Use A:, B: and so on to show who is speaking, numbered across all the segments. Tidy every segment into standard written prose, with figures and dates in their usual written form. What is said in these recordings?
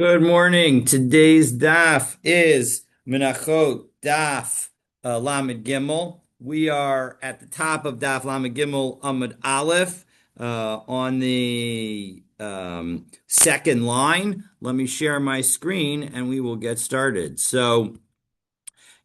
A: Good morning. Today's daf is Menachot daf Lamed Gimel. We are at the top of daf Lamed Gimel Amud Aleph on the second line. Let me share my screen and we will get started. So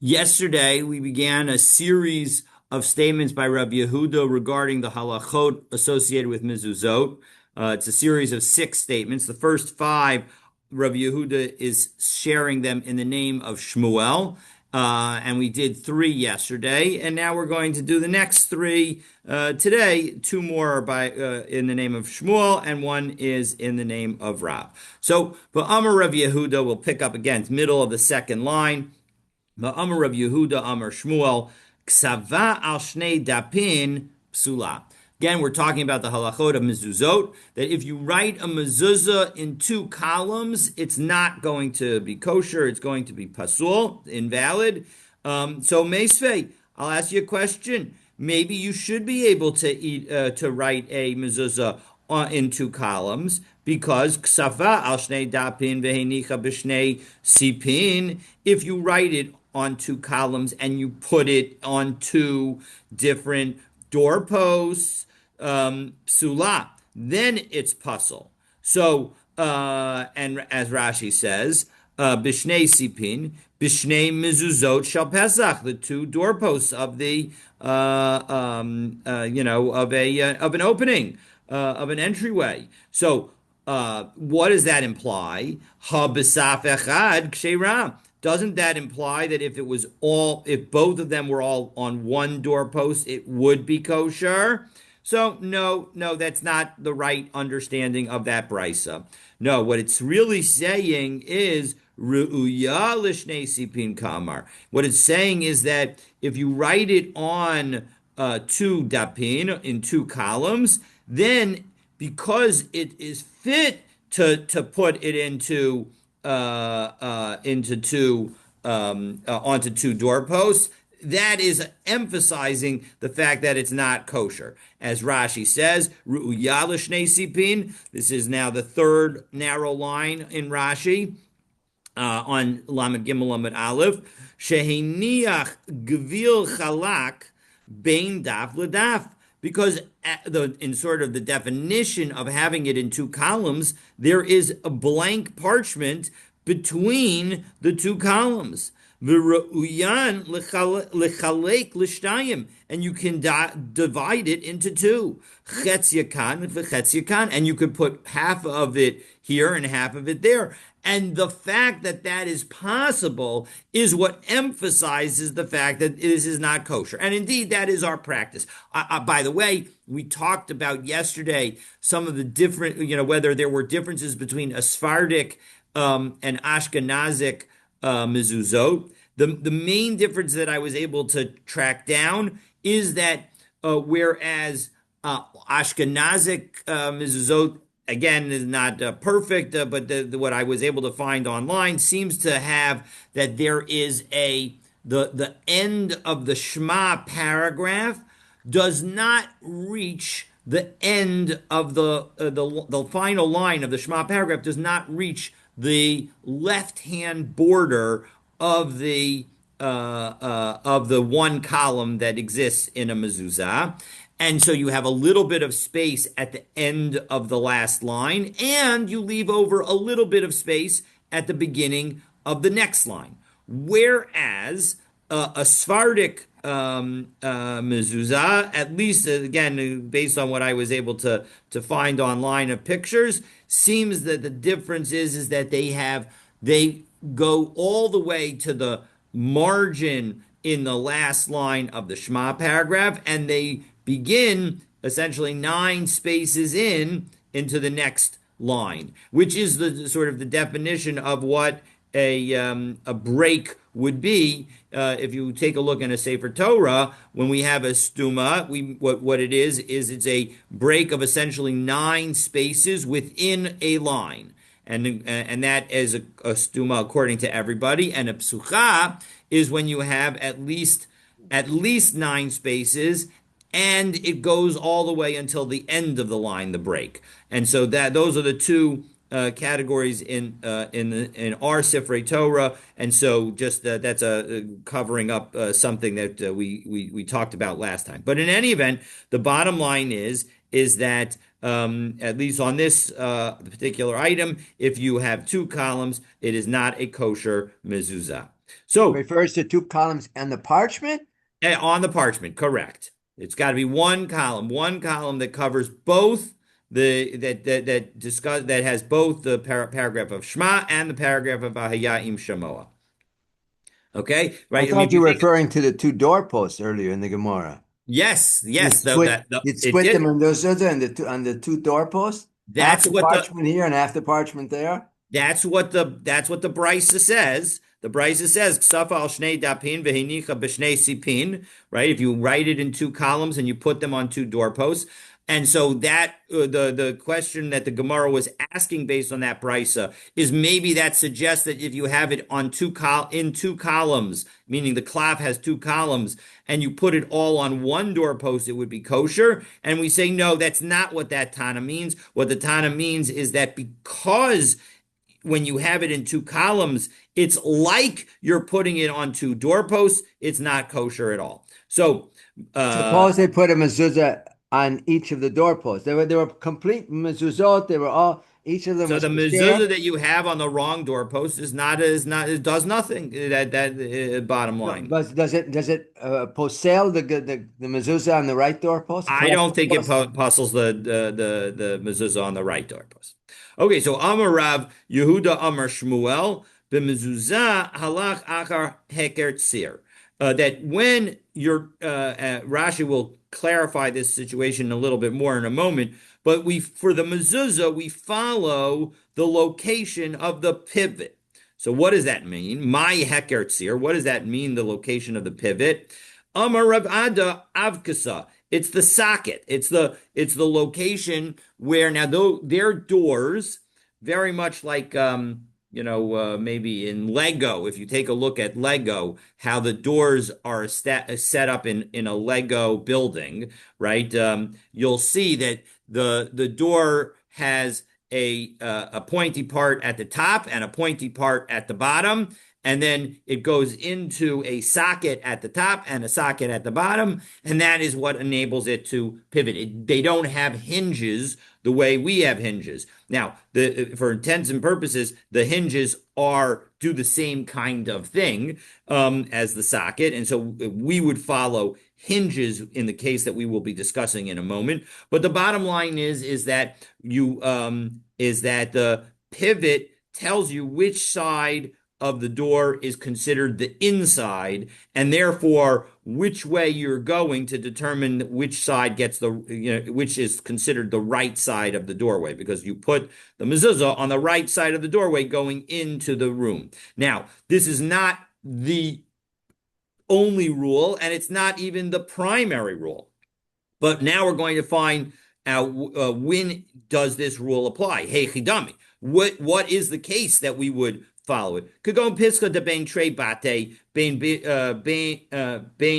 A: yesterday, we began a series of statements by Rabbi Yehuda regarding the halachot associated with mezuzot. It's a series of six statements. The first five, Rabbi Yehuda is sharing them in the name of Shmuel. And we did three yesterday, and now we're going to do the next three today. Two more are in the name of Shmuel, and one is in the name of Rav. So, but Amar Rabbi Yehuda will pick up again, middle of the second line. Amar Rav Yehuda, Amar Shmuel, Ksava al Shnei Dapin Psula. Again, we're talking about the halachot of mezuzot, that if you write a mezuzah in two columns, it's not going to be kosher, it's going to be pasul, invalid. So Meisvei, I'll ask you a question. Maybe you should be able to write a mezuzah in two columns, because ksava al shnei dapin vehenicha b'shnei sipin, if you write it on two columns and you put it on two different doorposts, psula, then it's puzzle. So, and as Rashi says, Bishnei Sipin, Bishnei Mezuzot Shal Pesach, the two doorposts of the, of an opening, of an entryway. So, what does that imply? Ha b'saf echad ksheira. Doesn't that imply that if both of them were all on one doorpost, it would be kosher? So no, that's not the right understanding of that brisa. No, what it's really saying is ru'uya l'shnei sipin kamar. What it's saying is that if you write it on two dapin in two columns, then because it is fit to put it into two onto two doorposts, that is emphasizing the fact that it's not kosher. As Rashi says, Ru'uya l'shnei sipin. This is now the third narrow line in Rashi on Lamed Gimel Lamed Aleph. Shehiniach gvil chalak bein daf l'daf. Because in sort of the definition of having it in two columns, there is a blank parchment between the two columns. V'ru'uyan lechalek l'shtayim, and you can divide it into two. Chetz yakan v'chetz yakan, and you could put half of it here and half of it there. And the fact that that is possible is what emphasizes the fact that this is not kosher. And indeed, that is our practice. By the way, we talked about yesterday some of the different, whether there were differences between a Sephardic and Ashkenazic mezuzot. The main difference that I was able to track down is that whereas Ashkenazic mezuzot, again, is not perfect, but what I was able to find online seems to have that there is the end of the Shema paragraph does not reach the end of the final line of the Shema paragraph does not reach the left-hand border of the one column that exists in a mezuzah. And so you have a little bit of space at the end of the last line, and you leave over a little bit of space at the beginning of the next line. Whereas a Sephardic mezuzah, at least again based on what I was able to find online of pictures, seems that the difference is that they go all the way to the margin in the last line of the Shema paragraph, and they begin essentially 9 spaces into the next line, which is the sort of the definition of what a break would be. If you take a look in a Sefer Torah, when we have a stuma, what it is it's a break of essentially 9 spaces within a line. And that is a stuma according to everybody. And a psucha is when you have at least 9 spaces, and it goes all the way until the end of the line, the break. And so those are the two categories in our Sifrei Torah, and so just that's covering up something that we talked about last time. But in any event, the bottom line is that at least on this particular item, if you have two columns, it is not a kosher mezuzah. So
B: Refers to two columns and the parchment?
A: on the parchment, correct. It's got to be one column that covers both that has both the paragraph of Shema and the paragraph of Ahaya im Shamoa. Okay,
B: I
A: right? I mean,
B: thought
A: if
B: you
A: you
B: were
A: think
B: referring to the two doorposts earlier in the Gemara.
A: yes,
B: You'd
A: yes,
B: split, you'd
A: it
B: split them
A: did.
B: on those on the two doorposts, half
A: That's
B: the
A: what the
B: parchment here and half the parchment there.
A: That's what the Brisa says. The Brisa says Ksafa al shnei dapin vehinicha b'shnei sipin. Right? If you write it in two columns and you put them on two doorposts, and so that the question that the Gemara was asking based on that Brisa is maybe that suggests that if you have it on in two columns, meaning the cloth has two columns, and you put it all on one doorpost, it would be kosher. And we say no, that's not what that Tana means. What the Tana means is that because when you have it in two columns, it's like you're putting it on two doorposts. It's not kosher at all. So,
B: Suppose they put a mezuzah on each of the doorposts. They were complete mezuzot. They were all each of them
A: so
B: was
A: the
B: kosher.
A: mezuzah that you have on the wrong doorpost is not it does nothing. That bottom
B: No,
A: line.
B: but does it posel the mezuzah on the right doorpost, the
A: I
B: correct
A: don't think it
B: doorpost?
A: puzzles the mezuzah on the right doorpost. Okay, so Amar Rav Yehuda Amar Shmuel b'mezuzah halach achar heker tzir. That when Rashi will clarify this situation a little bit more in a moment, but we for the mezuzah we follow the location of the pivot. So what does that mean? My heker tzir. What does that mean? The location of the pivot. Amar Rav Ada Avkasa. It's the socket. It's the location where now though their doors, very much like maybe in Lego. If you take a look at Lego, how the doors are set up in a Lego building, right? You'll see that the door has a pointy part at the top and a pointy part at the bottom, and then it goes into a socket at the top and a socket at the bottom, and that is what enables it to pivot. They don't have hinges the way we have hinges. Now, for intents and purposes, the hinges do the same kind of thing as the socket, and so we would follow hinges in the case that we will be discussing in a moment. But the bottom line is that the pivot tells you which side of the door is considered the inside, and therefore which way you're going to determine which side gets which is considered the right side of the doorway, because you put the mezuzah on the right side of the doorway going into the room. Now, this is not the only rule, and it's not even the primary rule. But now we're going to find out when does this rule apply? Hey, chidami. What is the case that we would follow it? Kagon piska de ben tre bate ben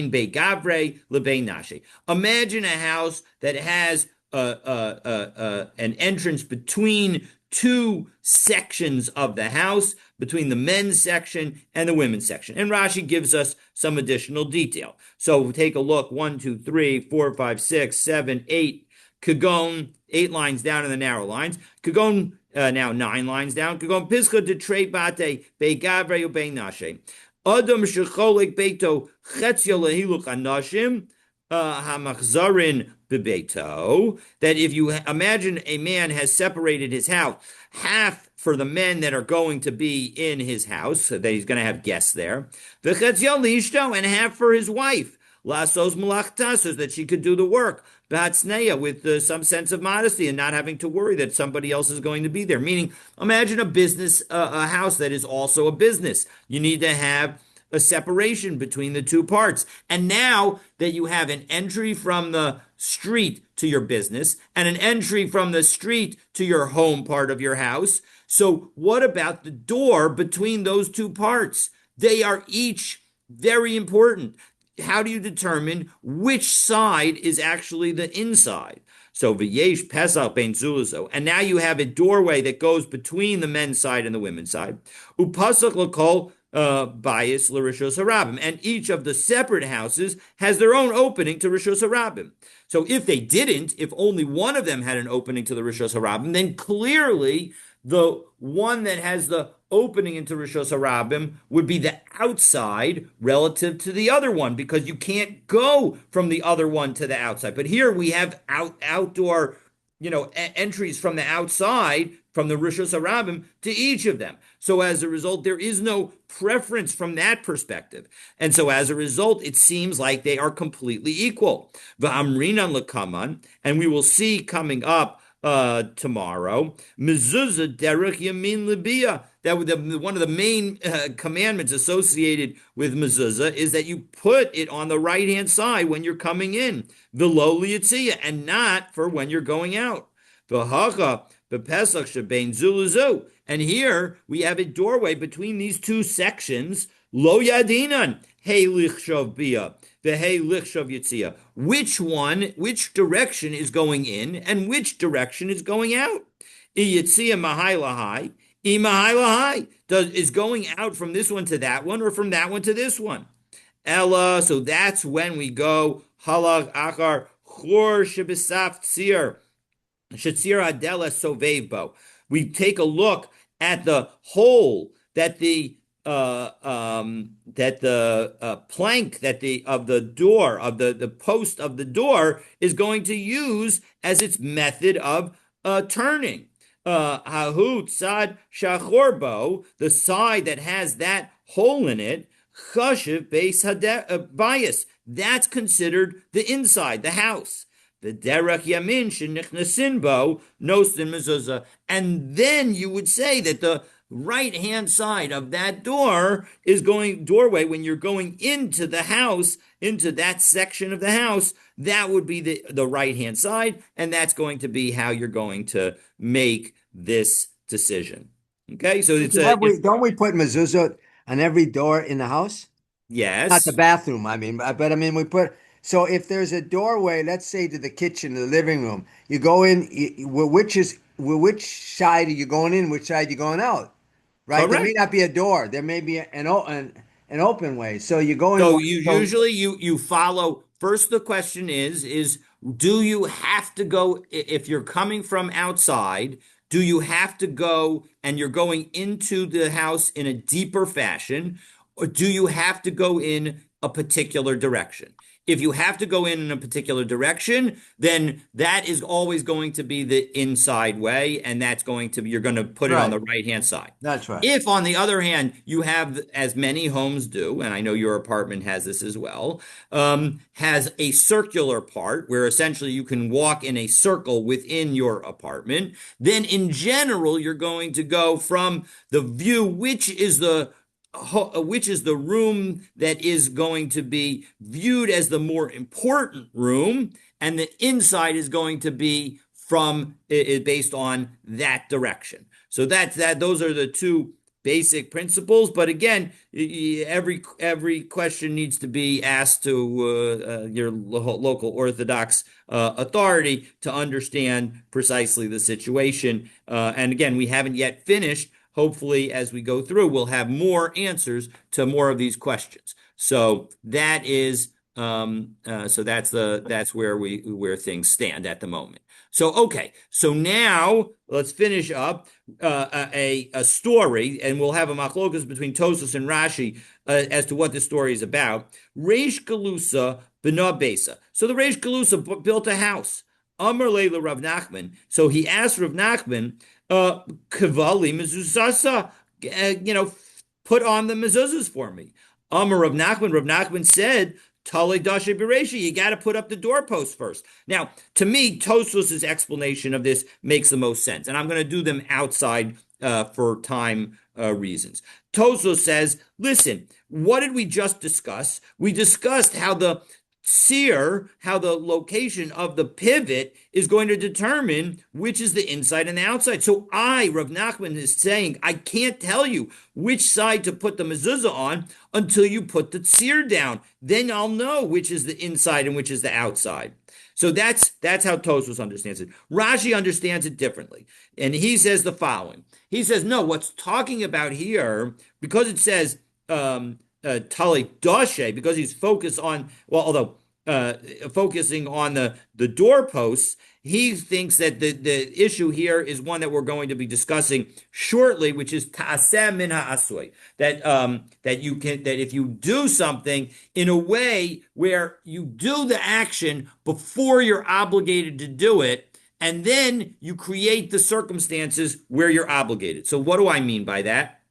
A: begavre lebein nashe. Imagine a house that has an entrance between two sections of the house, between the men's section and the women's section. And Rashi gives us some additional detail. So take a look. 1, 2, 3, 4, 5, 6, 7, 8. Kagon, 8 lines down in the narrow lines. Kagon, now 9 lines down. Kagon piska de tre bate begavre ubein nashe. Adam shecholik beito chetzio lehiluch anashim hamachzarin bebeito. That if you imagine a man has separated his house, half for the men that are going to be in his house, so that he's going to have guests there, v'chetzio lishto, and half for his wife, lasos malachta, so that she could do the work, b'hatzneya, with some sense of modesty and not having to worry that somebody else is going to be there. Meaning, imagine a business, a house that is also a business. You need to have a separation between the two parts. And now that you have an entry from the street to your business and an entry from the street to your home part of your house, so what about the door between those two parts? They are each very important. How do you determine which side is actually the inside? So v'yesh pesach bein zulazo, and now you have a doorway that goes between the men's side and the women's side. Upasach l'kol bias l'rishos harabim, and each of the separate houses has their own opening to rishos harabim. So if they didn't, if only one of them had an opening to the rishos harabim, then clearly the one that has the opening into Rishos Harabim would be the outside relative to the other one because you can't go from the other one to the outside. But here we have outdoor, entries from the outside from the Rishos Harabim to each of them. So as a result, there is no preference from that perspective. And so as a result, it seems like they are completely equal. V'amrinan lekaman, and we will see coming up tomorrow. Mezuzah derech yamin libia. That one of the main commandments associated with mezuzah is that you put it on the right hand side when you're coming in, v'lo liyitziyah, and not for when you're going out. V'hacha b'pesach shebein zulazu. And here we have a doorway between these two sections. Lo yadinan hey lichshav bia. Which direction is going in and which direction is going out? Is going out from this one to that one or from that one to this one? Ella, so that's when we go halag achar chor shebisaf tzir shetzir adela sovevbo. We take a look at the hole that the plank that the door of the post of the door is going to use as its method of turning. Hahut sad shachorbo, the side that has that hole in it, chashiv beis bias. That's considered the inside, the house. The derech yamin shenichnasin bo nosin mezuzah, and then you would say that the right hand side of that doorway when you're going into the house, into that section of the house, that would be the right hand side, and that's going to be how you're going to make this decision. Okay, so
B: Don't we put mezuzot on every door in the house? Not the
A: yes,
B: bathroom, I mean, but I mean, we put, so if there's a doorway, let's say to the kitchen, the living room, you go in, which side are you going in, which side are you going out? Right? There may
A: correct.
B: not be a door. There may be an open way. So you go in
A: So
B: one.
A: you
B: So
A: usually you follow first. The question is do you have to go if you're coming from outside? Do you have to go and you're going into the house in a deeper fashion, or do you have to go in a particular direction? If you have to go in a particular direction, then that is always going to be the inside way, and that's going to be, you're going to put it on the
B: right.
A: right hand side.
B: That's right.
A: If, on the other hand, you have, as many homes do, and I know your apartment has this as well, has a circular part where essentially you can walk in a circle within your apartment, then in general, you're going to go from the view, which is the room that is going to be viewed as the more important room, and the inside is going to be based on that direction. So those are the two basic principles. But again, every question needs to be asked to your local Orthodox authority to understand precisely the situation. And again, we haven't yet finished. Hopefully, as we go through, we'll have more answers to more of these questions. So that's where things stand at the moment. So okay, so now let's finish up a story, and we'll have a machlokas between Tosfos and Rashi as to what this story is about. Reish Galusa b'na besa. So the Reish Galusa built a house. Amar Leila Rav Nachman. So he asked Rav Nachman, Kavali mezuzasa, put on the mezuzahs for me. Amar Rav Nachman. Rav Nachman said, Tale Dashe Bereshi, you got to put up the doorpost first. Now, to me, Tosfos' explanation of this makes the most sense, and I'm going to do them outside for time reasons. Tosfos says, listen, what did we just discuss? We discussed how the location of the pivot is going to determine which is the inside and the outside. So Rav Nachman, is saying, I can't tell you which side to put the mezuzah on until you put the tzir down. Then I'll know which is the inside and which is the outside. So that's how Tosfos understands it. Rashi understands it differently, and he says the following. He says, no, what's talking about here, because it says Tale Doshe, because he's focused on, well, although uh, focusing on the doorposts, he thinks that the issue here is one that we're going to be discussing shortly, which is ta'aseh min ha'asui. That if you do something in a way where you do the action before you're obligated to do it, and then you create the circumstances where you're obligated. So what do I mean by that?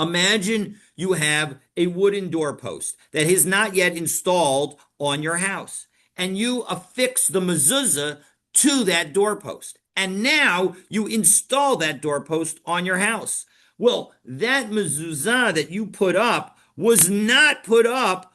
A: Imagine you have a wooden doorpost that is not yet installed on your house, and you affix the mezuzah to that doorpost. And now you install that doorpost on your house. Well, that mezuzah that you put up was not put up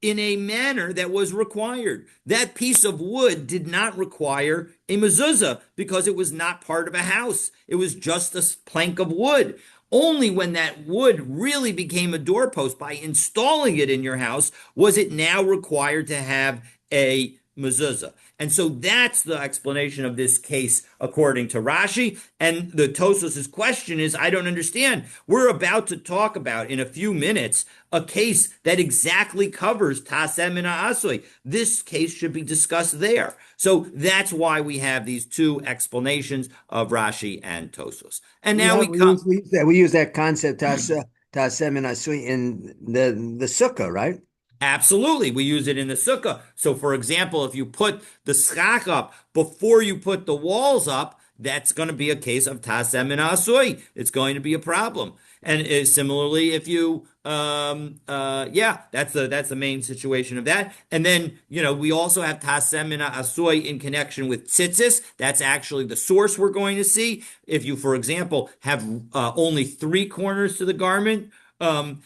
A: in a manner that was required. That piece of wood did not require a mezuzah because it was not part of a house. It was just a plank of wood. Only when that wood really became a doorpost by installing it in your house was it now required to have a mezuzah. And so that's the explanation of this case according to Rashi. And the Tosfos' question is, I don't understand. We're about to talk about in a few minutes a case that exactly covers Tasem and Asui. This case should be discussed there. So that's why we have these two explanations of Rashi and Tosfos. And
B: We
A: now we
B: have
A: come.
B: we use that concept tasem and asui in the sukkah, right?
A: Absolutely. We use it in the sukkah. So, for example, if you put the schach up before you put the walls up, that's going to be a case of tasem and asui. It's going to be a problem. And similarly, if you, yeah, that's the main situation of that. And then, we also have tasem and asui in connection with tzitzis. That's actually the source we're going to see. If you, for example, have only three corners to the garment, and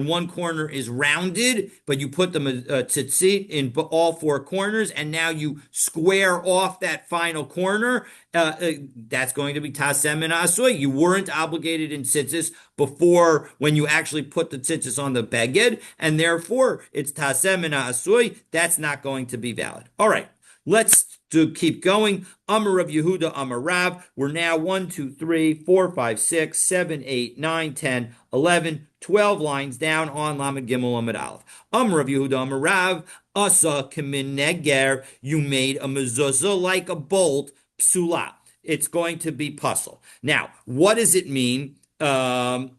A: one corner is rounded, but you put the tzitzit in all four corners, and now you square off that final corner. That's going to be tasem and asui. You weren't obligated in tzitzis before when you actually put the tzitzis on the beged, and therefore it's tasem and asui. That's not going to be valid. All right. Let's keep going. Amar Rav Yehuda, Amar Rav. We're now 1, 2, 3, 4, 5, 6, 7, 8, 9, 10, 11, 12 lines down on Lamed Gimel Amud Aleph. Amar Rav Yehuda, Amar Rav. Asa kamin neger. You made a mezuzah like a bolt, psula. It's going to be puzzle. Now, what does it mean? What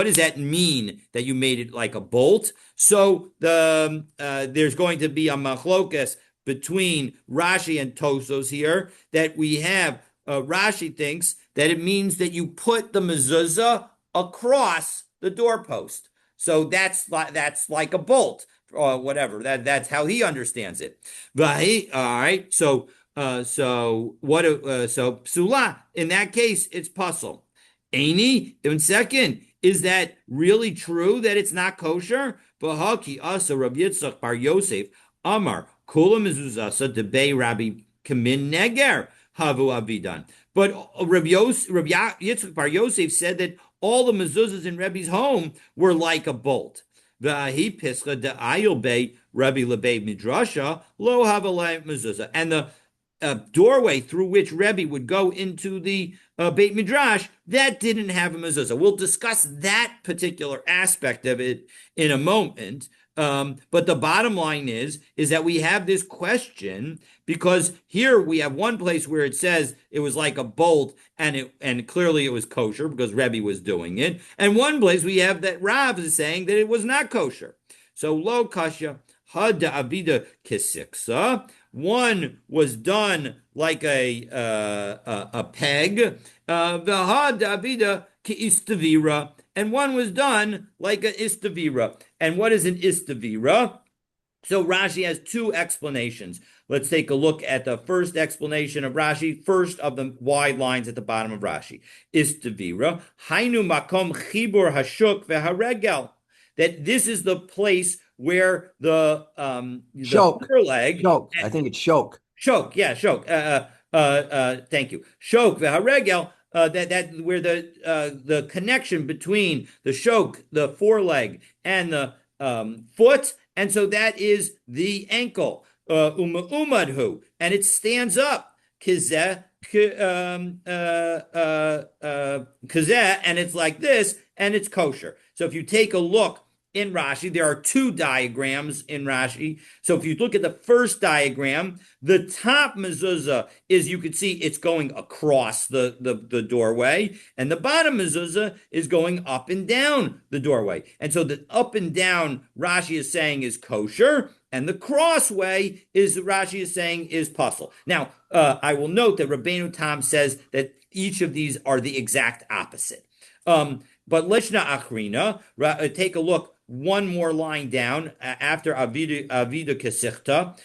A: does that mean that you made it like a bolt? So there's going to be a machlokas between Rashi and Tosfos here that we have. Rashi thinks that it means that you put the mezuzah across the doorpost. So that's like a bolt or whatever. That's how he understands it. Right? All right. So psula in that case it's puzzle. Aini, in second, is that really true that it's not kosher? V'haki asa Rabbi Yitzchak bar Yosef Amar kula mezuzasa debei Rabbi Kamin Neger havu avidan. But Rabbi Yitzchak bar Yosef said that all the mezuzahs in Rebbe's home were like a bolt. V'ahi pischa de ayil Rabbi lebei midrasha lo havalei mezuzah. And the doorway through which Rebbe would go into the Beit Midrash, that didn't have a mezuzah. We'll discuss that particular aspect of it in a moment. But the bottom line is that we have this question because here we have one place where it says it was like a bolt and clearly it was kosher because Rebbe was doing it. And one place we have that Rav is saying that it was not kosher. So lo kasha had avida kisiksa. One was done like a peg, v'had avida ki-istavira, and one was done like an istavira. And what is an istavira? So Rashi has two explanations. Let's take a look at the first explanation of Rashi, first of the wide lines at the bottom of Rashi. Istavira, hainu makom chibur hashuk veharegel. That this is the place where the
B: Shok.
A: foreleg,
B: Shok. I think it's shok.
A: shok, yeah, shok. Thank you. Shok veharegel. That where the connection between the shok, the foreleg, and foot, and so that is the ankle. Umadhu, and it stands up. Kizeh, and it's like this, and it's kosher. So if you take a look in Rashi, there are two diagrams in Rashi. So if you look at the first diagram, the top mezuzah is, you can see it's going across the doorway, and the bottom mezuzah is going up and down the doorway. And so the up and down, Rashi is saying, is kosher, and the crossway is, Rashi is saying, is puzzle. Now, I will note that Rabbeinu Tam says that each of these are the exact opposite. But Lishna Achrina, take a look one more line down after Avida Kesichta.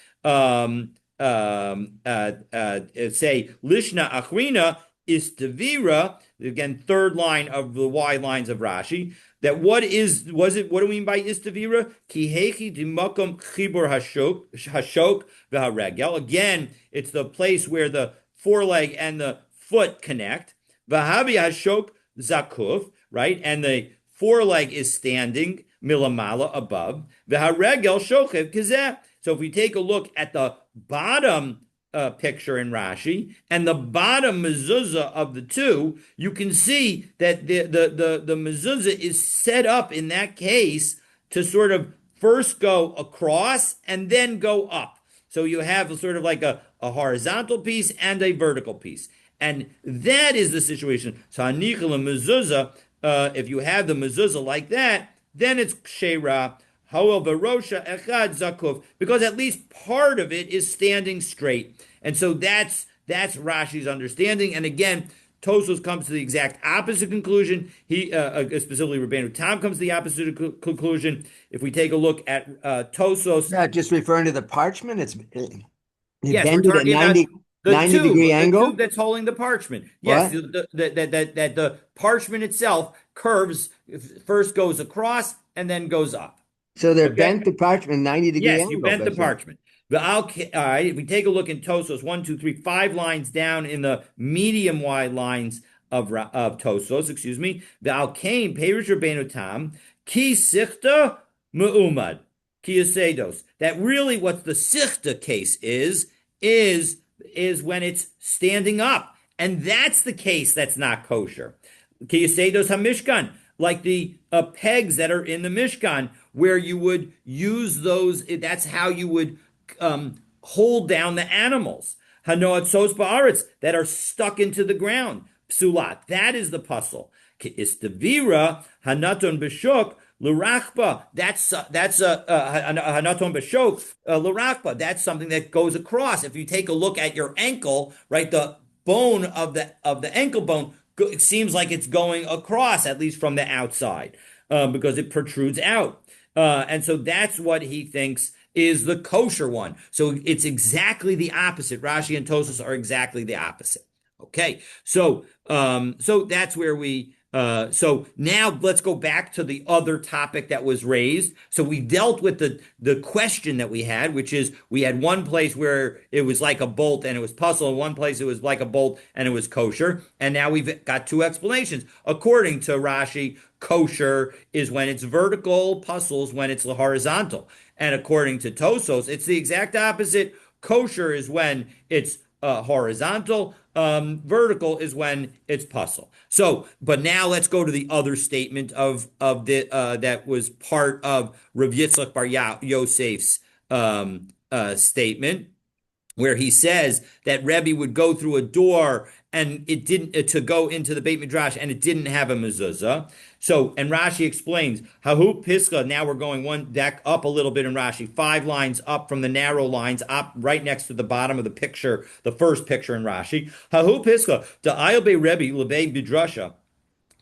A: Say Lishna Achrina Istavira, again, third line of the Y lines of Rashi. That what do we mean by Istavira? Kihechi dimakom chibur hashok v'haregel. Again, it's the place where the foreleg and the foot connect. V'havi hashok zakuf, right? And the foreleg is standing milamala above. V'haregel shochev kizeh. So if we take a look at the bottom picture in Rashi and the bottom mezuzah of the two, you can see that the mezuzah is set up in that case to sort of first go across and then go up. So you have sort of like a horizontal piece and a vertical piece. And that is the situation. So Hanichel mezuzah, if you have the mezuzah like that, then it's Sheira. However, Rosha Echad Zakuf, because at least part of it is standing straight. And so that's Rashi's understanding. And again, Tosos comes to the exact opposite conclusion. He specifically Rabbeinu Tam comes to the opposite conclusion. If we take a look at Tosos,
B: Yeah, just referring to the parchment, it's you
A: yes, we're
B: bend it at
A: talking about
B: 90 degree
A: the tube
B: angle.
A: that's holding the parchment. Yes,
B: What?
A: the parchment itself curves, first goes across and then goes up.
B: So they're
A: Okay.
B: bent the parchment 90-degree
A: Yes, you
B: angle,
A: bent the
B: basically.
A: parchment. All right, if we take a look in Tosos, 1, 2, 3, 5 lines down in the medium wide lines of Tosos, excuse me, the Alkane, Perish Rabbeinu Tam, Ki Sichta Mu'umad, Ki Yasedos. That really what the Sichta case is when it's standing up. And that's the case that's not kosher. Ki Yasedos HaMishkan, like the pegs that are in the Mishkan, where you would use those. That's how you would hold down the animals. Hanoat sos ba'aretz, that are stuck into the ground. Psulat, that is the puzzle. Istavira hanaton b'shok l'rachba. That's hanaton b'shok l'rachba. That's something that goes across. If you take a look at your ankle, right, the bone of the ankle bone, it seems like it's going across, at least from the outside, because it protrudes out. And so that's what he thinks is the kosher one. So it's exactly the opposite. Rashi and Tosas are exactly the opposite. Okay, so that's where we. So now let's go back to the other topic that was raised. So we dealt with the question that we had, which is we had one place where it was like a bolt and it was puzzle, and one place it was like a bolt and it was kosher. And now we've got two explanations. According to Rashi, kosher is when it's vertical, puzzles when it's horizontal. And according to Tosos, it's the exact opposite. Kosher is when it's horizontal. Vertical is when it's puzzle. So, but now let's go to the other statement of the that was part of Rav Yitzchak Bar Yosef's statement, where he says that Rebbe would go through a door and it didn't to go into the Beit Midrash and it didn't have a mezuzah. So, and Rashi explains Hahu Pischa. Now we're going one deck up a little bit in Rashi, 5 lines up from the narrow lines, up right next to the bottom of the picture, the first picture in Rashi. Hahu Pischa the Ayalbe Rebbe Lebei Midrasha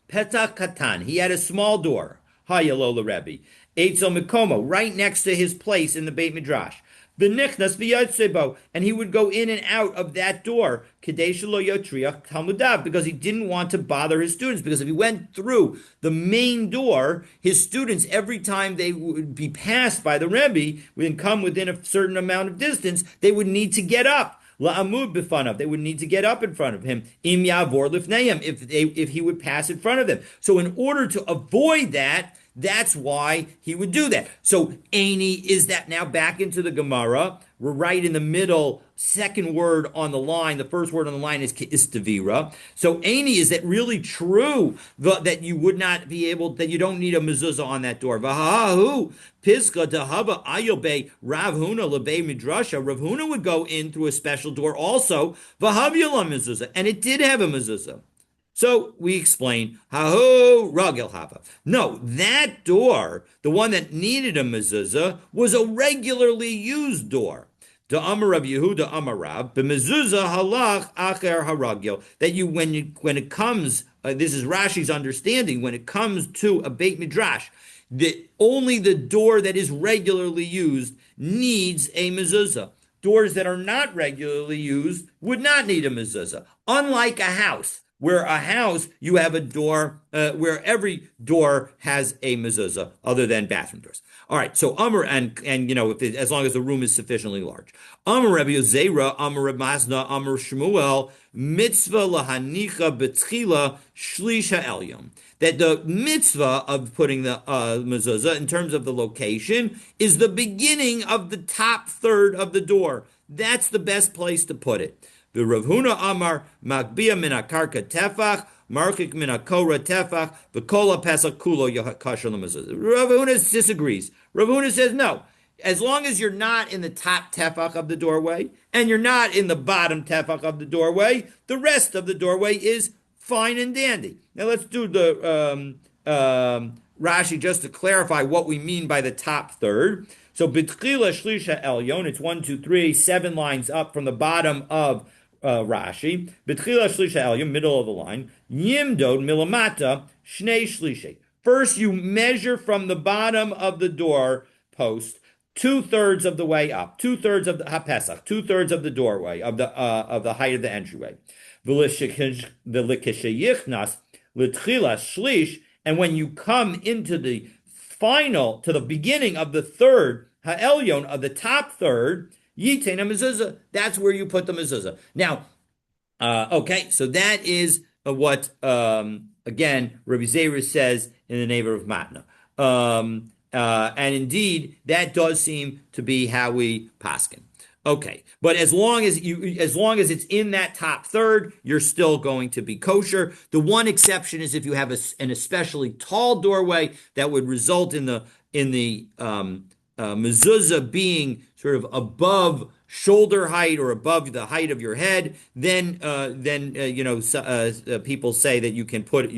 A: Petach Katan. He had a small door. Hayalola Rebbe. Eitzel Mikomo, right next to his place in the Beit Midrash. V'nichnas v'yotzebo, and he would go in and out of that door, Kadesh lo yotriach talmudav, because he didn't want to bother his students. Because if he went through the main door, his students, every time they would be passed by the Rebbe, would come within a certain amount of distance, they would need to get up. la'amud b'fanav. They would need to get up in front of him. Im yavor lifneim, if he would pass in front of them. So in order to avoid that, that's why he would do that. So Aini is that now back into the Gemara. We're right in the middle, second word on the line. The first word on the line is Istavira. So Aini, is that really true that you would not be able, that you don't need a mezuzah on that door? Vahahu Piska Dahava Ayobe Rav Huna Lebe Midrasha. Rav Huna would go in through a special door also. Vahavyala mezuzah. And it did have a mezuzah. So we explain, Haho Ragel Hava. No, that door, the one that needed a mezuzah, was a regularly used door. The Amar Rav Yehuda Amarav, the mezuzah halach acher haragil. That when it comes, this is Rashi's understanding, when it comes to a Beit Midrash, only the door that is regularly used needs a mezuzah. Doors that are not regularly used would not need a mezuzah. Unlike a house, where a house, you have a door, where every door has a mezuzah, other than bathroom doors. All right, so Amr, and as long as the room is sufficiently large. Amr Rabbi Yozeira, Amr Rabbi Masna, Amr Shmuel, mitzvah lahanicha betchila shlisha elyon. That the mitzvah of putting the mezuzah, in terms of the location, is the beginning of the top third of the door. That's the best place to put it. The Rav Huna Amar Magbia min akarka tefach markik min akora tefach v'kola pesach kulo kasher lemezuzah. Rav Huna disagrees. Rav Huna says no. As long as you're not in the top tefach of the doorway and you're not in the bottom tefach of the doorway, the rest of the doorway is fine and dandy. Now let's do the Rashi just to clarify what we mean by the top third. So B'tchila Shlisha Elyon, it's 1, 2, 3, 7 lines up from the bottom of Rashi. B'tchila Shlisha Elyon, middle of the line. Yimdod Milamata Shnei Shlishay. First, you measure from the bottom of the door post 2/3 of the way up, 2/3 of the HaPesach, 2/3 of the doorway of the height of the entryway. And when you come into the to the beginning of the third, ha'elyon, of the top third, yitena mezuzah, that's where you put the mezuzah. Now, okay, so that is what, again, Rabbi Zera says in the neighbor of Matna. And indeed, that does seem to be how we paskin. Okay, but as long as it's in that top third, you're still going to be kosher. The one exception is if you have an especially tall doorway that would result in the mezuzah being sort of above shoulder height or above the height of your head. Then people say that you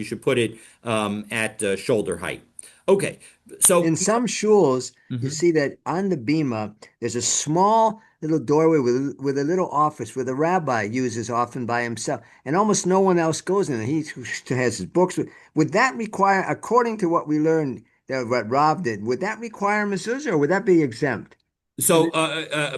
A: should put it at shoulder height. Okay, so
B: in some shuls, you
A: Mhm.
B: see that on the bima, there's a small little doorway with a little office where the rabbi uses often by himself, and almost no one else goes in. He has his books. Would that require, according to what we learned, that what Rav did, would that require mezuzah, or would that be exempt?
A: So,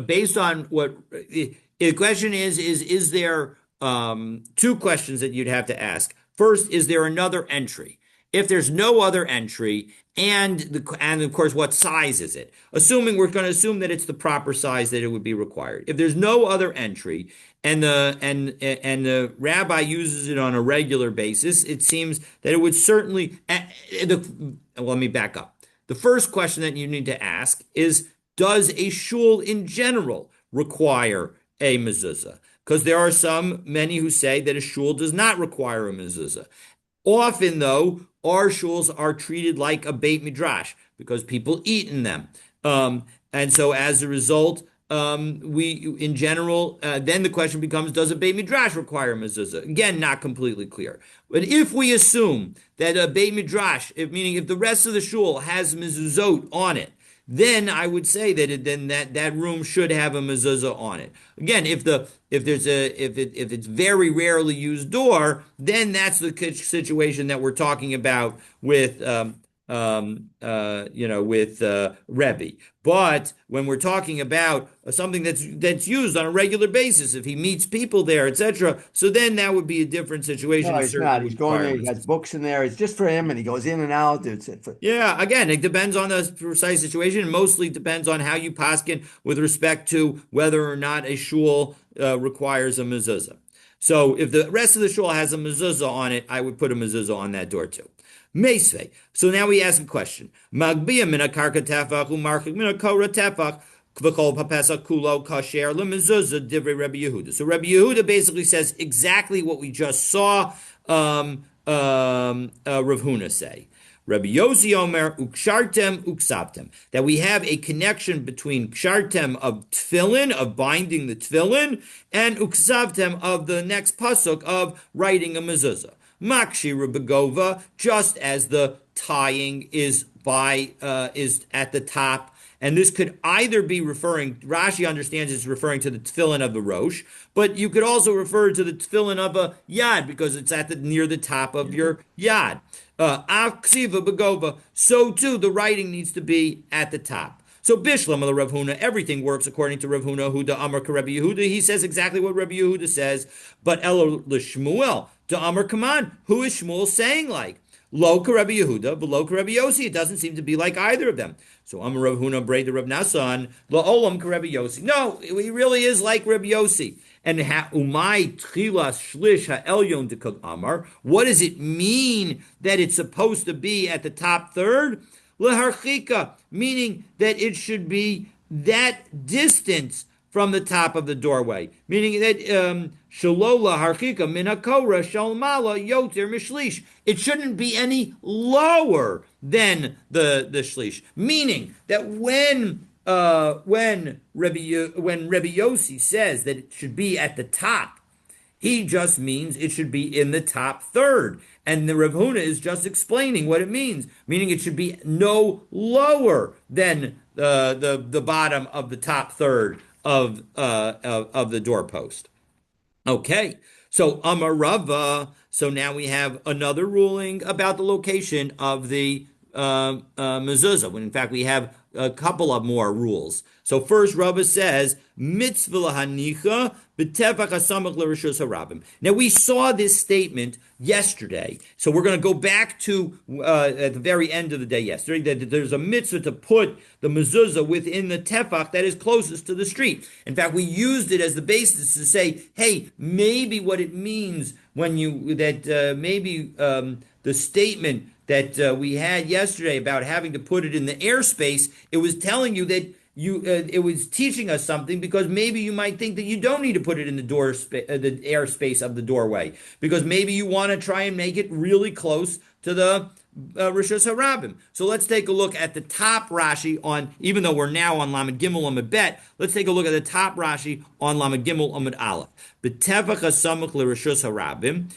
A: based on what the question is there two questions that you'd have to ask. First, is there another entry? If there's no other entry, and of course, what size is it? Assuming we're going to assume that it's the proper size that it would be required. If there's no other entry, and the rabbi uses it on a regular basis, it seems that it would certainly. Let me back up. The first question that you need to ask is, does a shul in general require a mezuzah? Because there are many who say that a shul does not require a mezuzah. Often, though, our shuls are treated like a Beit Midrash because people eat in them. And so as a result, in general, then the question becomes, does a Beit Midrash require a mezuzah? Again, not completely clear. But if we assume that a Beit Midrash, meaning if the rest of the shul has mezuzot on it, then I would say that that room should have a mezuzah on it. Again, if it's very rarely used door, then that's the situation that we're talking about with with Rebbe. But when we're talking about something that's used on a regular basis, if he meets people there, etc., so then that would be a different situation.
B: No,
A: He
B: he's
A: certainly
B: not. He's
A: would
B: going
A: require
B: there.
A: a
B: He has
A: mezuzah.
B: books in there. It's just for him, and he goes in and out.
A: Yeah, again, it depends on the precise situation. It mostly depends on how you paskin with respect to whether or not a shul requires a mezuzah. So if the rest of the shul has a mezuzah on it, I would put a mezuzah on that door too. Mesve. So now we ask a question. Magbiya mina karka tefach umarchik mina kora tefach v'kol papesa kulo kasher lemezuzah divrei Rabbi Yehuda. So Rabbi Yehuda basically says exactly what we just saw Rav Huna say. Rabbi Yossi Omer, ukshartem uksabtem. That we have a connection between kshartem of tefillin, of binding the tefillin, and uksabtem of the next pasuk of writing a mezuzah. Makshi Begova, just as the tying is at the top. And this could either be referring, Rashi understands it's referring to the tefillin of the Rosh, but you could also refer to the tefillin of a yad because it's near the top of your yad. Aksiva begova. So too, the writing needs to be at the top. So Bishlam of the Rav Huna, everything works according to Rav Huna, Huda Amar Rabbi Yehuda. He says exactly what Rabbi Yehuda says. But Elo Shmuel, to Amar Kaman, who is Shmuel saying like? Lo Rabbi Yehuda, but lo Rabbi Yossi. It doesn't seem to be like either of them. So Amar Rav Huna, Brei the Rav Nasan, Lo Olam Rabbi Yossi. No, he really is like Rabbi Yossi. And umay tchilas shlish ha'elyon dekag amar. What does it mean that it's supposed to be at the top third? Leharchika, meaning that it should be that distance from the top of the doorway, meaning that shalola harchika minakora shalmala yoter mishlish. It shouldn't be any lower than the shlish, meaning that when Rebbe Yossi says that it should be at the top, he just means it should be in the top third. And the Rav Huna is just explaining what it means, meaning it should be no lower than the bottom of the top third of the doorpost. Okay, so Amarava. So now we have another ruling about the location of the mezuzah. When in fact we have a couple of more rules. So first, Rava says mitzvah lahanicha b'tefach hasamach l'rishus harabim. Now we saw this statement yesterday, so we're going to go back to at the very end of the day yesterday that there's a mitzvah to put the mezuzah within the tefach that is closest to the street. In fact, we used it as the basis to say, hey, maybe what it means when the statement that we had yesterday about having to put it in the airspace, it was telling you that it was teaching us something because maybe you might think that you don't need to put it in the the airspace of the doorway because maybe you want to try and make it really close to the Rishus Harabim. So let's take a look at the top Rashi on, even though we're now on Lamed Gimel Amud Bet, let's take a look at the top Rashi on Lamed Gimel Amud Aleph. B'tevach hasamach l'Rishus Harabim.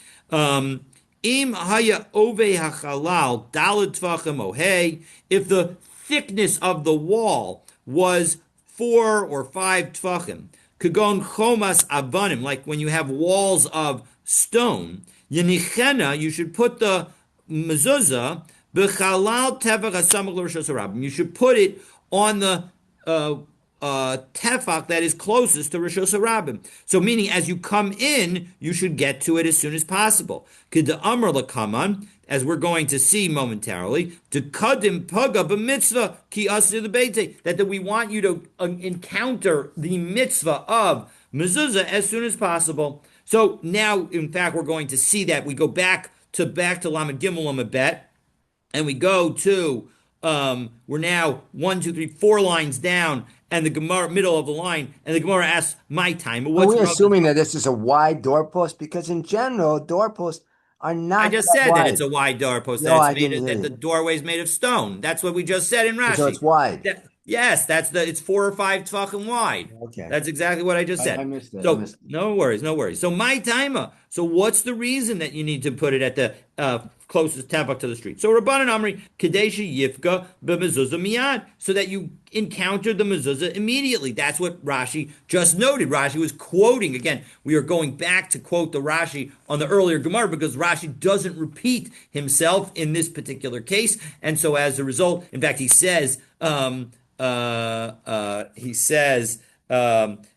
A: Im haya ove hachalal daled tvachim ohei. If the thickness of the wall was 4 or 5 tvachim, kagon chomas avanim, like when you have walls of stone, yenichena, you should put the mezuzah b'chalal tevach hasamach l'Rishus Harabim. You should put it on the tefach that is closest to Rishos Harabim. So meaning as you come in, you should get to it as soon as possible. K'da amar lakaman, as we're going to see momentarily, to kadim paga b'mitzvah ki asir lebeite, that we want you to encounter the mitzvah of mezuzah as soon as possible. So now, in fact, we're going to see that. We go back to Lamed Gimel Lamed Bet, and we go to we're now 1, 2, 3, 4 lines down, and the Gemara middle of the line, and the Gemara asks my time.
B: Are
A: What's
B: we
A: Rava's?
B: assuming that this is a wide doorpost? Because in general, doorposts are
A: I
B: not
A: just
B: that
A: said that it's
B: wide.
A: a wide doorpost.
B: No,
A: That it's
B: I
A: made
B: didn't hear
A: that the
B: you.
A: doorway is made of stone. That's what we just said in
B: So
A: Rashi.
B: it's wide.
A: Yes, it's 4 or 5 tefachim wide.
B: Okay.
A: That's exactly what I just
B: I
A: said.
B: missed it. I
A: So
B: missed it.
A: no worries, no worries. So my timer. So what's the reason that you need to put it at the closest tefach to the street. So Rabbanan Amri Kadeshi Yifka b'mezuzah miyad, so that you encounter the mezuzah immediately. That's what Rashi just noted. Rashi was quoting again. We are going back to quote the Rashi on the earlier Gemara because Rashi doesn't repeat himself in this particular case, and so as a result, in fact, he says.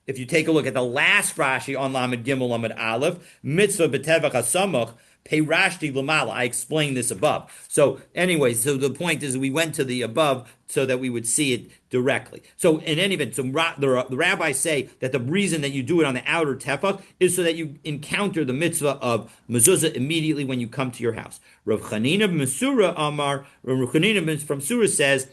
A: If you take a look at the last Rashi on Lamed Gimel Lamed Aleph, mitzvah b'tevach hasamuch, peirashti l'mala. I explained this above. So anyway, so the point is we went to the above so that we would see it directly. So in any event, so the rabbis say that the reason that you do it on the outer tefach is so that you encounter the mitzvah of mezuzah immediately when you come to your house. Rav Chanina Mesura Amar, Rav Chanina from Surah says,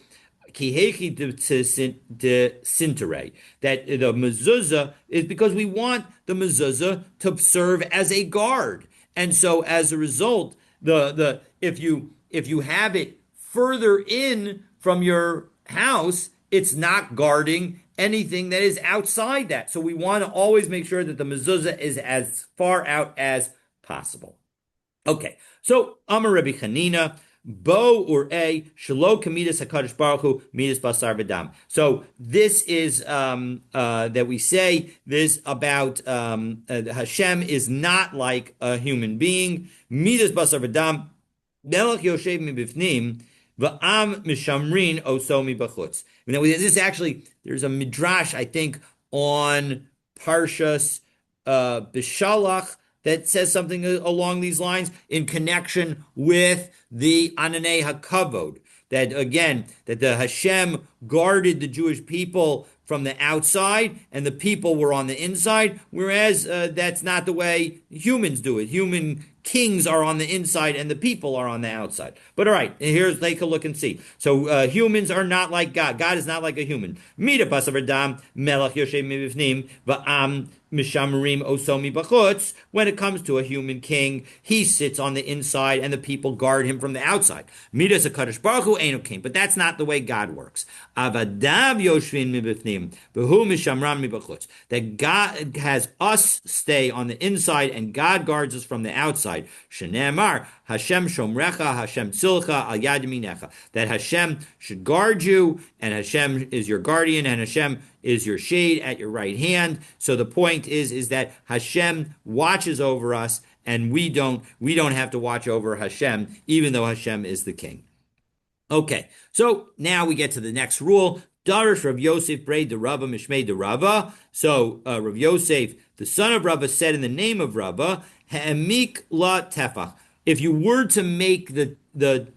A: Kihechi de Sintere, that the mezuzah is because we want the mezuzah to serve as a guard, and so as a result, the if you have it further in from your house, it's not guarding anything that is outside that. So we want to always make sure that the mezuzah is as far out as possible. Okay, so Amar Rabbi Chanina. Bo or a shelo kamidas hakadosh baruch hu midas basar v'dam. So this is that we say this about Hashem is not like a human being. Midas basar v'dam melech yoshev mibifnim v'am mishamrin oso mibachutz. This is actually there's a midrash I think on Parshas Bishalach that says something along these lines in connection with the Ananei HaKavod. That again, that the Hashem guarded the Jewish people from the outside and the people were on the inside, whereas that's not the way humans do it. Human kings are on the inside and the people are on the outside. But all right, here's take a look and see. So humans are not like God. God is not like a human. Mida basaverdam melech yoshem mivifnim va'am mishamrim osomi bachutz. When it comes to a human king, he sits on the inside and the people guard him from the outside. Midas hakadosh baruch hu einu king. But that's not the way God works. Avadav yoshvin mivifnim v'hu mishamram mibachutz. That God has us stay on the inside and God guards us from the outside. Shenemar Hashem shomrecha Hashem tzilcha al yad yaminecha. That Hashem should guard you and Hashem is your guardian and Hashem is your shade at your right hand. So the point is that Hashem watches over us and we don't have to watch over Hashem even though Hashem is the king. Okay, so now we get to the next rule. Darish Rav Yosef Braid the Rava Mishmei the Rava. So Rav Yosef, the son of Rava, said in the name of Rava, Ha'emik la tefach. If you were to make the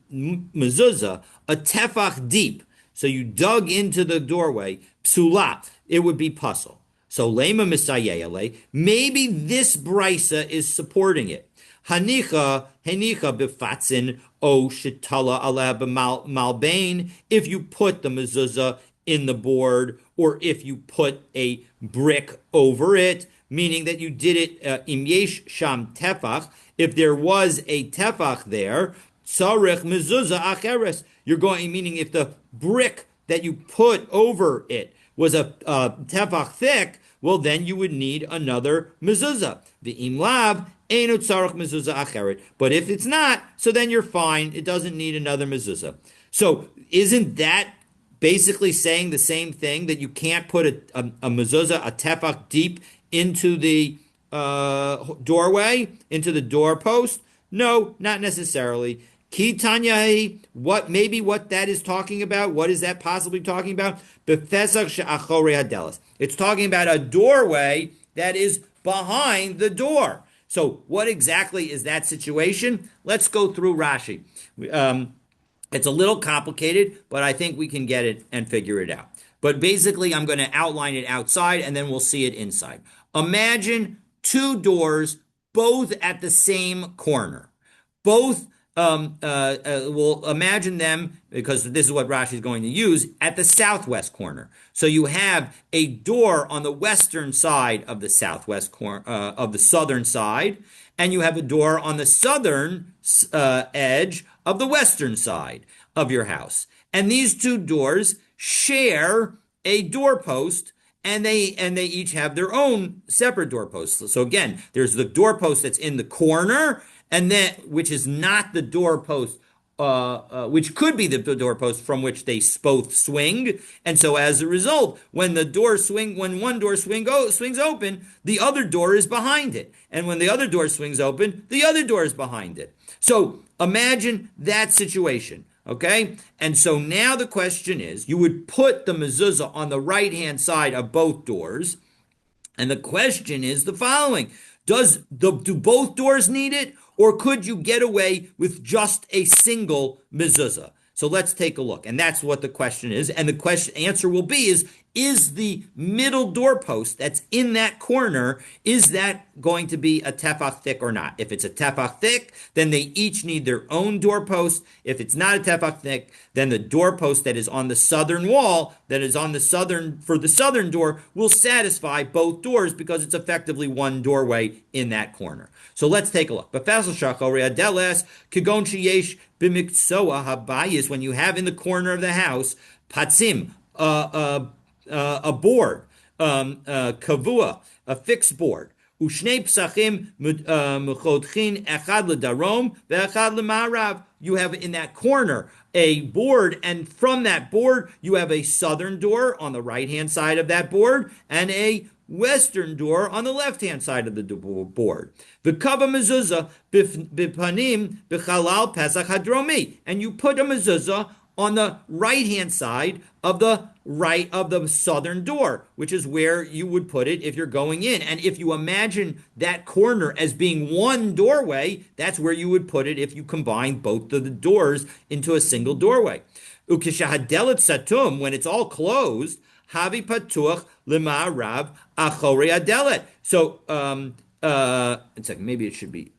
A: mezuzah a tefach deep, so you dug into the doorway, psula, it would be puzzle. So lema misayele, maybe this brisa is supporting it. Hanicha befatzin o shitala ala malbain. If you put the mezuzah in the board, or if you put a brick over it, meaning that you did it im yesh sham tefach. If there was a tefach there, tzarich mezuzah acheres. You're going, meaning if the brick that you put over it was a tefach thick, well then you would need another mezuzah. The imlav einu tzarich mezuzah acheret. But if it's not, so then you're fine. It doesn't need another mezuzah. So isn't that basically saying the same thing, that you can't put a mezuzah, a tefach deep into the doorway, into the doorpost? No, not necessarily. Ki Tanyahi, what that is talking about? What is that possibly talking about? Befesach she'achorei hadelas. It's talking about a doorway that is behind the door. So what exactly is that situation? Let's go through Rashi. It's a little complicated, but I think we can get it and figure it out. But basically, I'm going to outline it outside, and then we'll see it inside. Imagine two doors, both at the same corner. Both, we'll imagine them, because this is what Rashi is going to use, at the southwest corner. So you have a door on the western side of the southwest corner, of the southern side, and you have a door on the southern edge of the western side of your house. And these two doors share a doorpost, and they each have their own separate doorposts. So again, there's the doorpost that's in the corner, and then which is not the doorpost, which could be the doorpost from which they both swing. And so as a result, when one door swings open, the other door is behind it. And when the other door swings open, the other door is behind it. So imagine that situation. Okay. And so now the question is, you would put the mezuzah on the right hand side of both doors. And the question is the following: do both doors need it, or could you get away with just a single mezuzah? So let's take a look. And that's what the question is. And the question answer will be is the middle doorpost that's in that corner, is that going to be a tefach thick or not? If it's a tefach thick, then they each need their own doorpost. If it's not a tefach thick, then the doorpost that is on the southern wall, that is on the southern door, will satisfy both doors because it's effectively one doorway in that corner. So let's take a look. When you have in the corner of the house, patzim, a board, kavua, a fixed board. Ushnei psachim mechodchin echad ledarom ve'echad lema'arav. You have in that corner a board, and from that board you have a southern door on the right-hand side of that board and a western door on the left-hand side of the board. V'kava mezuzah bipanim b'chalal pesach hadromi, and you put a mezuzah on the right-hand side of the southern door, which is where you would put it if you're going in. And if you imagine that corner as being one doorway, that's where you would put it if you combine both of the doors into a single doorway. Ukishahadelet satum, when it's all closed, havi patuach lema'arav achorei adelet. So, it's like maybe it should be.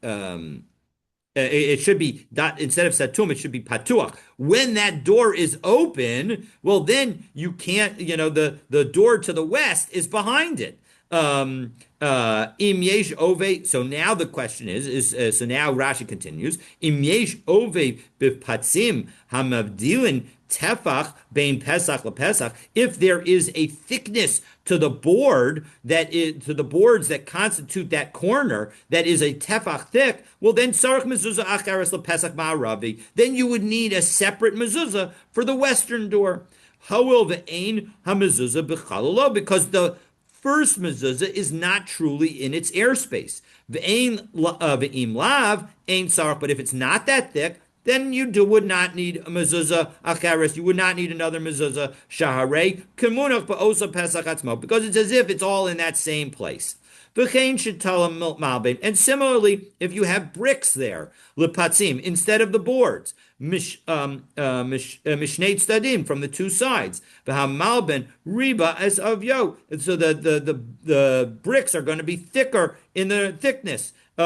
A: It should be that instead of satum, it should be patuach. When that door is open, well, then you can't, the door to the west is behind it. Im yesh ove. So now the question is so now Rashi continues. Im yesh ove b'patzim hamavdilin tefach bein pesach lepesach. If there is a thickness to the board to the boards that constitute that corner that is a tefach thick, well then sarach mezuzah achares lepesach ma'aravi. Then you would need a separate mezuzah for the western door. Hawil ve'ein hamezuzah b'chalalo, because the first mezuzah is not truly in its airspace. Ve'ein ve'im lav ein sarach. But if it's not that thick, then you would not need a mezuzah acheres. You would not need another mezuzah shaharei kemunach ba'osa pesach atzmo, because it's as if it's all in that same place. V'chein shetalam malbein. And similarly, if you have bricks there, lepatzim, instead of the boards, mishnei tzadim, from the two sides, v'hamalben riba as avyo. And so the bricks are going to be thicker in the thickness. The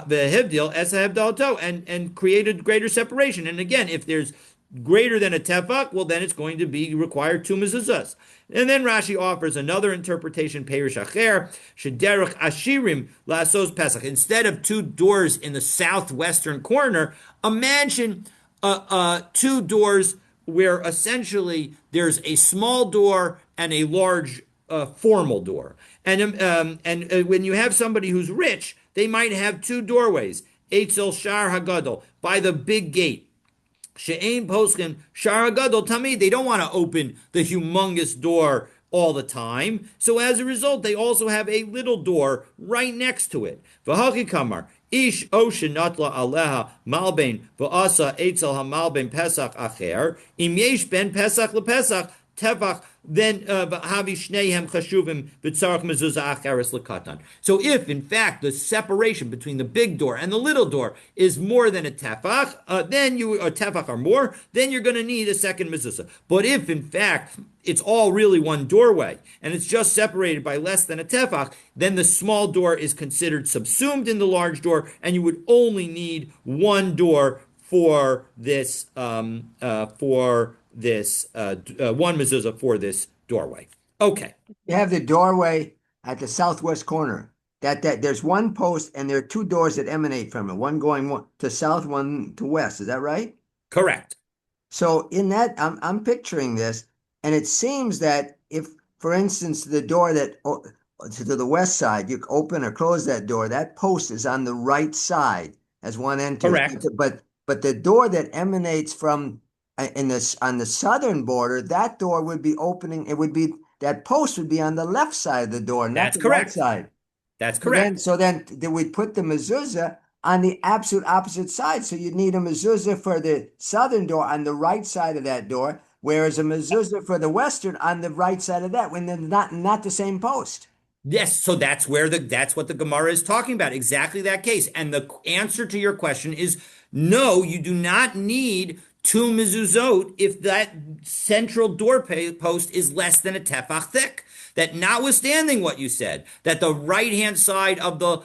A: hivdil as a hivdalto, and created greater separation. And again, if there's greater than a tefach, well, then it's going to be required two mezuzahs. And then Rashi offers another interpretation, Perish Acher, Shederach Ashirim Lasos Pesach. Instead of two doors in the southwestern corner, imagine two doors where essentially there's a small door and a large formal door. And when you have somebody who's rich, they might have two doorways. Eitzel Shar Hagadol, by the big gate. She'ein poskin Shar Hagadol Tamid. They don't want to open the humongous door all the time. So as a result, they also have a little door right next to it. V'haki kamar. Ish oshin natla aleha malbein v'asa eitzel hamalbein pesach acher. Im yesh ben pesach lepesach tevach. Then havi shneihem chashuvim b'tzarach mezuzah acharis lekatan. So if in fact the separation between the big door and the little door is more than a tefach, then you a tefach or more, then you're going to need a second mezuzah. But if in fact it's all really one doorway and it's just separated by less than a tefach, then the small door is considered subsumed in the large door, and you would only need one door for this one mezuzah for this doorway. Okay.
B: You have the doorway at the southwest corner. That there's one post and there are two doors that emanate from it. One going to south, one to west. Is that right?
A: Correct.
B: So in that, I'm picturing this, and it seems that if, for instance, the door that to the west side, you open or close that door, that post is on the right side, as one enters.
A: Correct.
B: But the door that emanates from in this on the southern border, that door would be opening. It would be that post would be on the left side of the door, not
A: That's
B: the right
A: correct.
B: side.
A: That's
B: So then,
A: correct.
B: we put the mezuzah on the absolute opposite side. So you need a mezuzah for the southern door on the right side of that door, whereas a mezuzah for the western on the right side of that, when they're not the same post.
A: Yes, so that's what the Gemara is talking about. Exactly that case. And the answer to your question is no, you do not need two mezuzot if that central doorpost is less than a tefach thick. That notwithstanding what you said, that the right hand side of the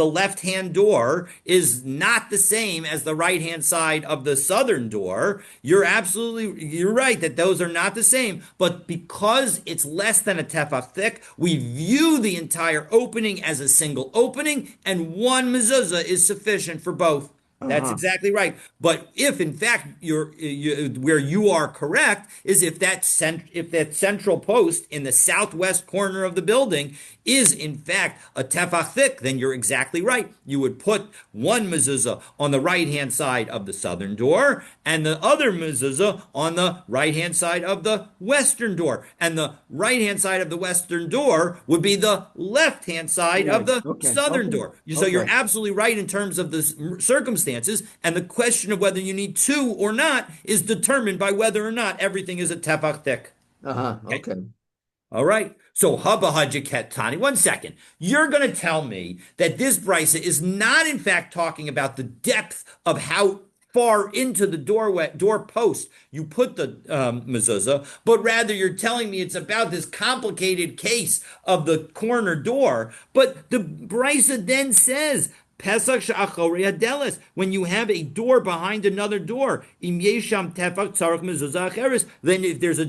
A: left hand door is not the same as the right hand side of the southern door. You're right that those are not the same. But because it's less than a tefach thick, we view the entire opening as a single opening, and one mezuzah is sufficient for both. That's
B: Uh-huh.
A: exactly right. But if in fact where you are correct is if that central post in the southwest corner of the building is in fact a tefach thick, then you're exactly right. You would put one mezuzah on the right hand side of the southern door and the other mezuzah on the right hand side of the western door. And the right hand side of the western door would be the left hand side of
B: Right.
A: the
B: Okay.
A: southern
B: Okay.
A: door. So you're
B: Okay.
A: absolutely right in terms of the circumstances, and the question of whether you need two or not is determined by whether or not everything is a tefach thick.
B: Uh-huh.
A: Okay.
B: Okay.
A: All right. So Haba Hajaket Tani, 1 second. You're going to tell me that this brisa is not in fact talking about the depth of how far into the doorpost you put the mezuzah, but rather you're telling me it's about this complicated case of the corner door. But the brisa then says Pesach she'achorei hadeles. When you have a door behind another door, im yesham tefach tzarich mezuzah acheres. Then if there's a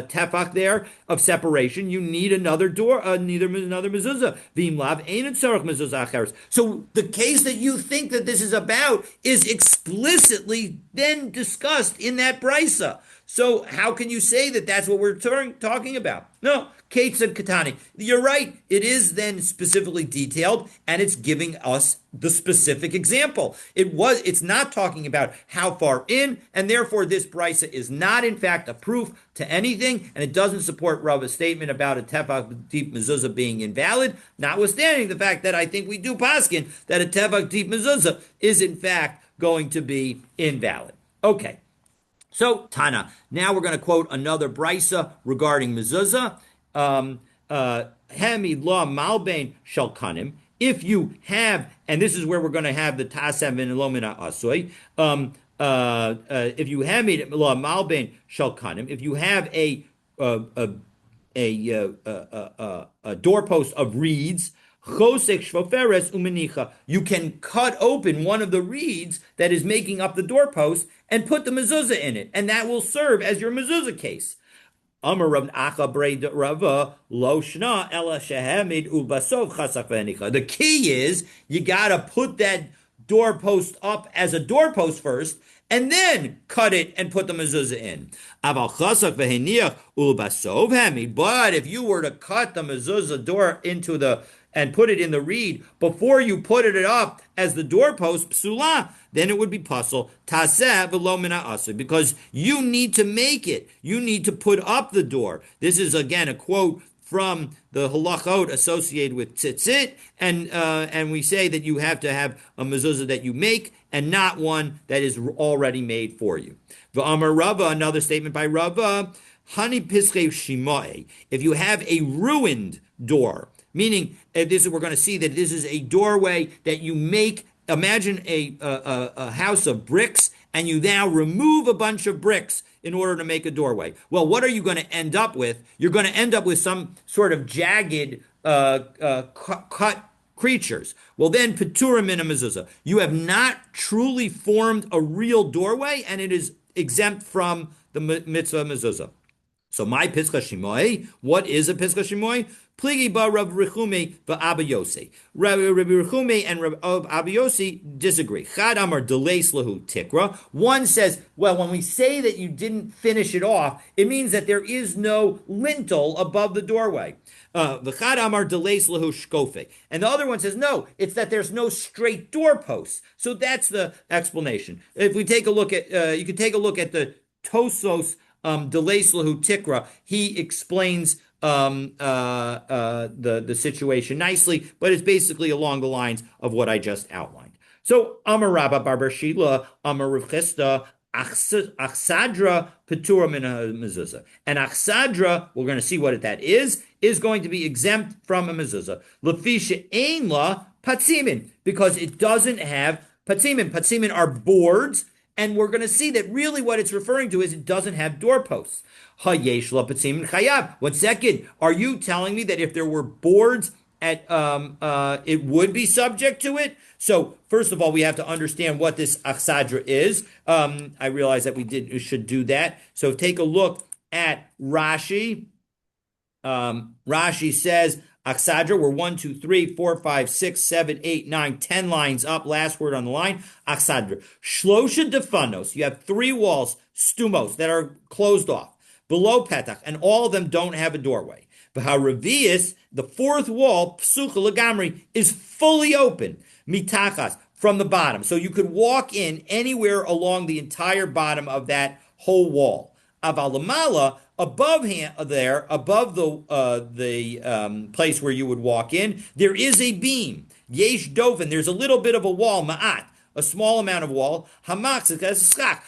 A: tefach there of separation, you need another door, another mezuzah. V'im lav ein tzarich mezuzah acheres. So the case that you think that this is about is explicitly then discussed in that brisa. So how can you say that that's what we're talking about? No, Kate said Katani. You're right. It is then specifically detailed, and it's giving us the specific example. It's not talking about how far in, and therefore this brisa is not in fact a proof to anything, and it doesn't support Rava's statement about a tefach deep mezuzah being invalid, notwithstanding the fact that I think we do paskin that a tefach deep mezuzah is in fact going to be invalid. Okay. So, Tana, now we're going to quote another brisa regarding mezuzah. Hemi la malbein shalkanim. If you have, and this is where we're going to have the tasem and lomina asoy. If you have la malbein shalkanim, if you have a doorpost of reeds, chosek shvoferes umenicha. You can cut open one of the reeds that is making up the doorpost and put the mezuzah in it, and that will serve as your mezuzah case. Amar Rav Acha Brei Rava Lo Shna Ela Shehamid Ubasov Chasach V'Henicha. The key is you gotta put that doorpost up as a doorpost first, and then cut it and put the mezuzah in. Aval Chasach V'Heniach Ubasov Hamid. But if you were to cut the mezuzah door into the and put it in the reed before you put it up as the doorpost psula, then it would be puzzle taseh v'lo mina asur, because you need to make it. You need to put up the door. This is again a quote from the halachot associated with tzitzit, and we say that you have to have a mezuzah that you make and not one that is already made for you. V'amar Rava, another statement by Rava, hani piskei shimoe. If you have a ruined door, meaning we're going to see that this is a doorway that you make. Imagine a house of bricks, and you now remove a bunch of bricks in order to make a doorway. Well, what are you going to end up with? You're going to end up with some sort of jagged cut creatures. Well, then peturim in a mezuzah. You have not truly formed a real doorway, and it is exempt from the mitzvah mezuzah. So my Pischa Shimoy, what is a Pischa Shimoy? Pligi ba Rav Rechume ba Abba Yossi. Rabbi Rechume and Abba Yossi disagree. Chad Amar delays lahu tikra. One says, well, when we say that you didn't finish it off, it means that there is no lintel above the doorway. The Chad Amar delays lahu shkofe. And the other one says, no, it's that there's no straight doorposts. So that's the explanation. If we take a look at, you can take a look at the Tosos Delays Lahu Tikra, he explains the situation nicely, but it's basically along the lines of what I just outlined. So Amar Rabba Barbar Shila, Amar Rav Chisda, Achsadra Petura Min Mezuzah. And Achsadra, we're going to see what that is going to be exempt from a mezuzah. Lefisha Ein La Patzimin, because it doesn't have Patzimin. Patzimin are boards, and we're going to see that really what it's referring to is it doesn't have doorposts. Hayesh la patzimin chayav. 1 second. Are you telling me that if there were boards at it would be subject to it? So first of all, we have to understand what this achsadra is. I realize that we should do that. So take a look at Rashi. Rashi says Achsadra, we're 1, 2, 3, 4, 5, 6, 7, 8, 9, 10 lines up. Last word on the line. Achsadra. Shlosha defanos. You have 3 walls, stumos, that are closed off. Below petach, and all of them don't have a doorway. V'haravias, the 4th wall, psucha lagamri, is fully open. Mitachas, from the bottom. So you could walk in anywhere along the entire bottom of that whole wall. Avalamala, above there, above the place where you would walk in, there is a beam. Yesh dovin, there's a little bit of a wall, ma'at, a small amount of wall, hamak,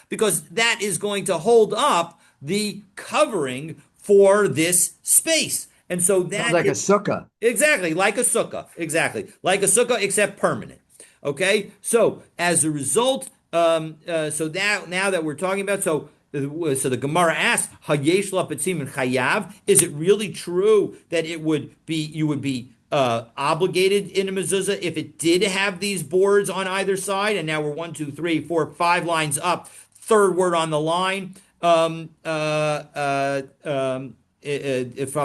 A: because that is going to hold up the covering for this space. And so
B: Sounds
A: that
B: like a
A: is
B: sukkah.
A: exactly like a sukkah, exactly like a sukkah except permanent. Okay, so as a result, so now that we're talking about so the Gemara asks, "Hayesh la petzim and chayav." Is it really true that you would be obligated in a mezuzah if it did have these boards on either side? And now we're 1, 2, 3, 4, 5 lines up. 3rd word on the line. From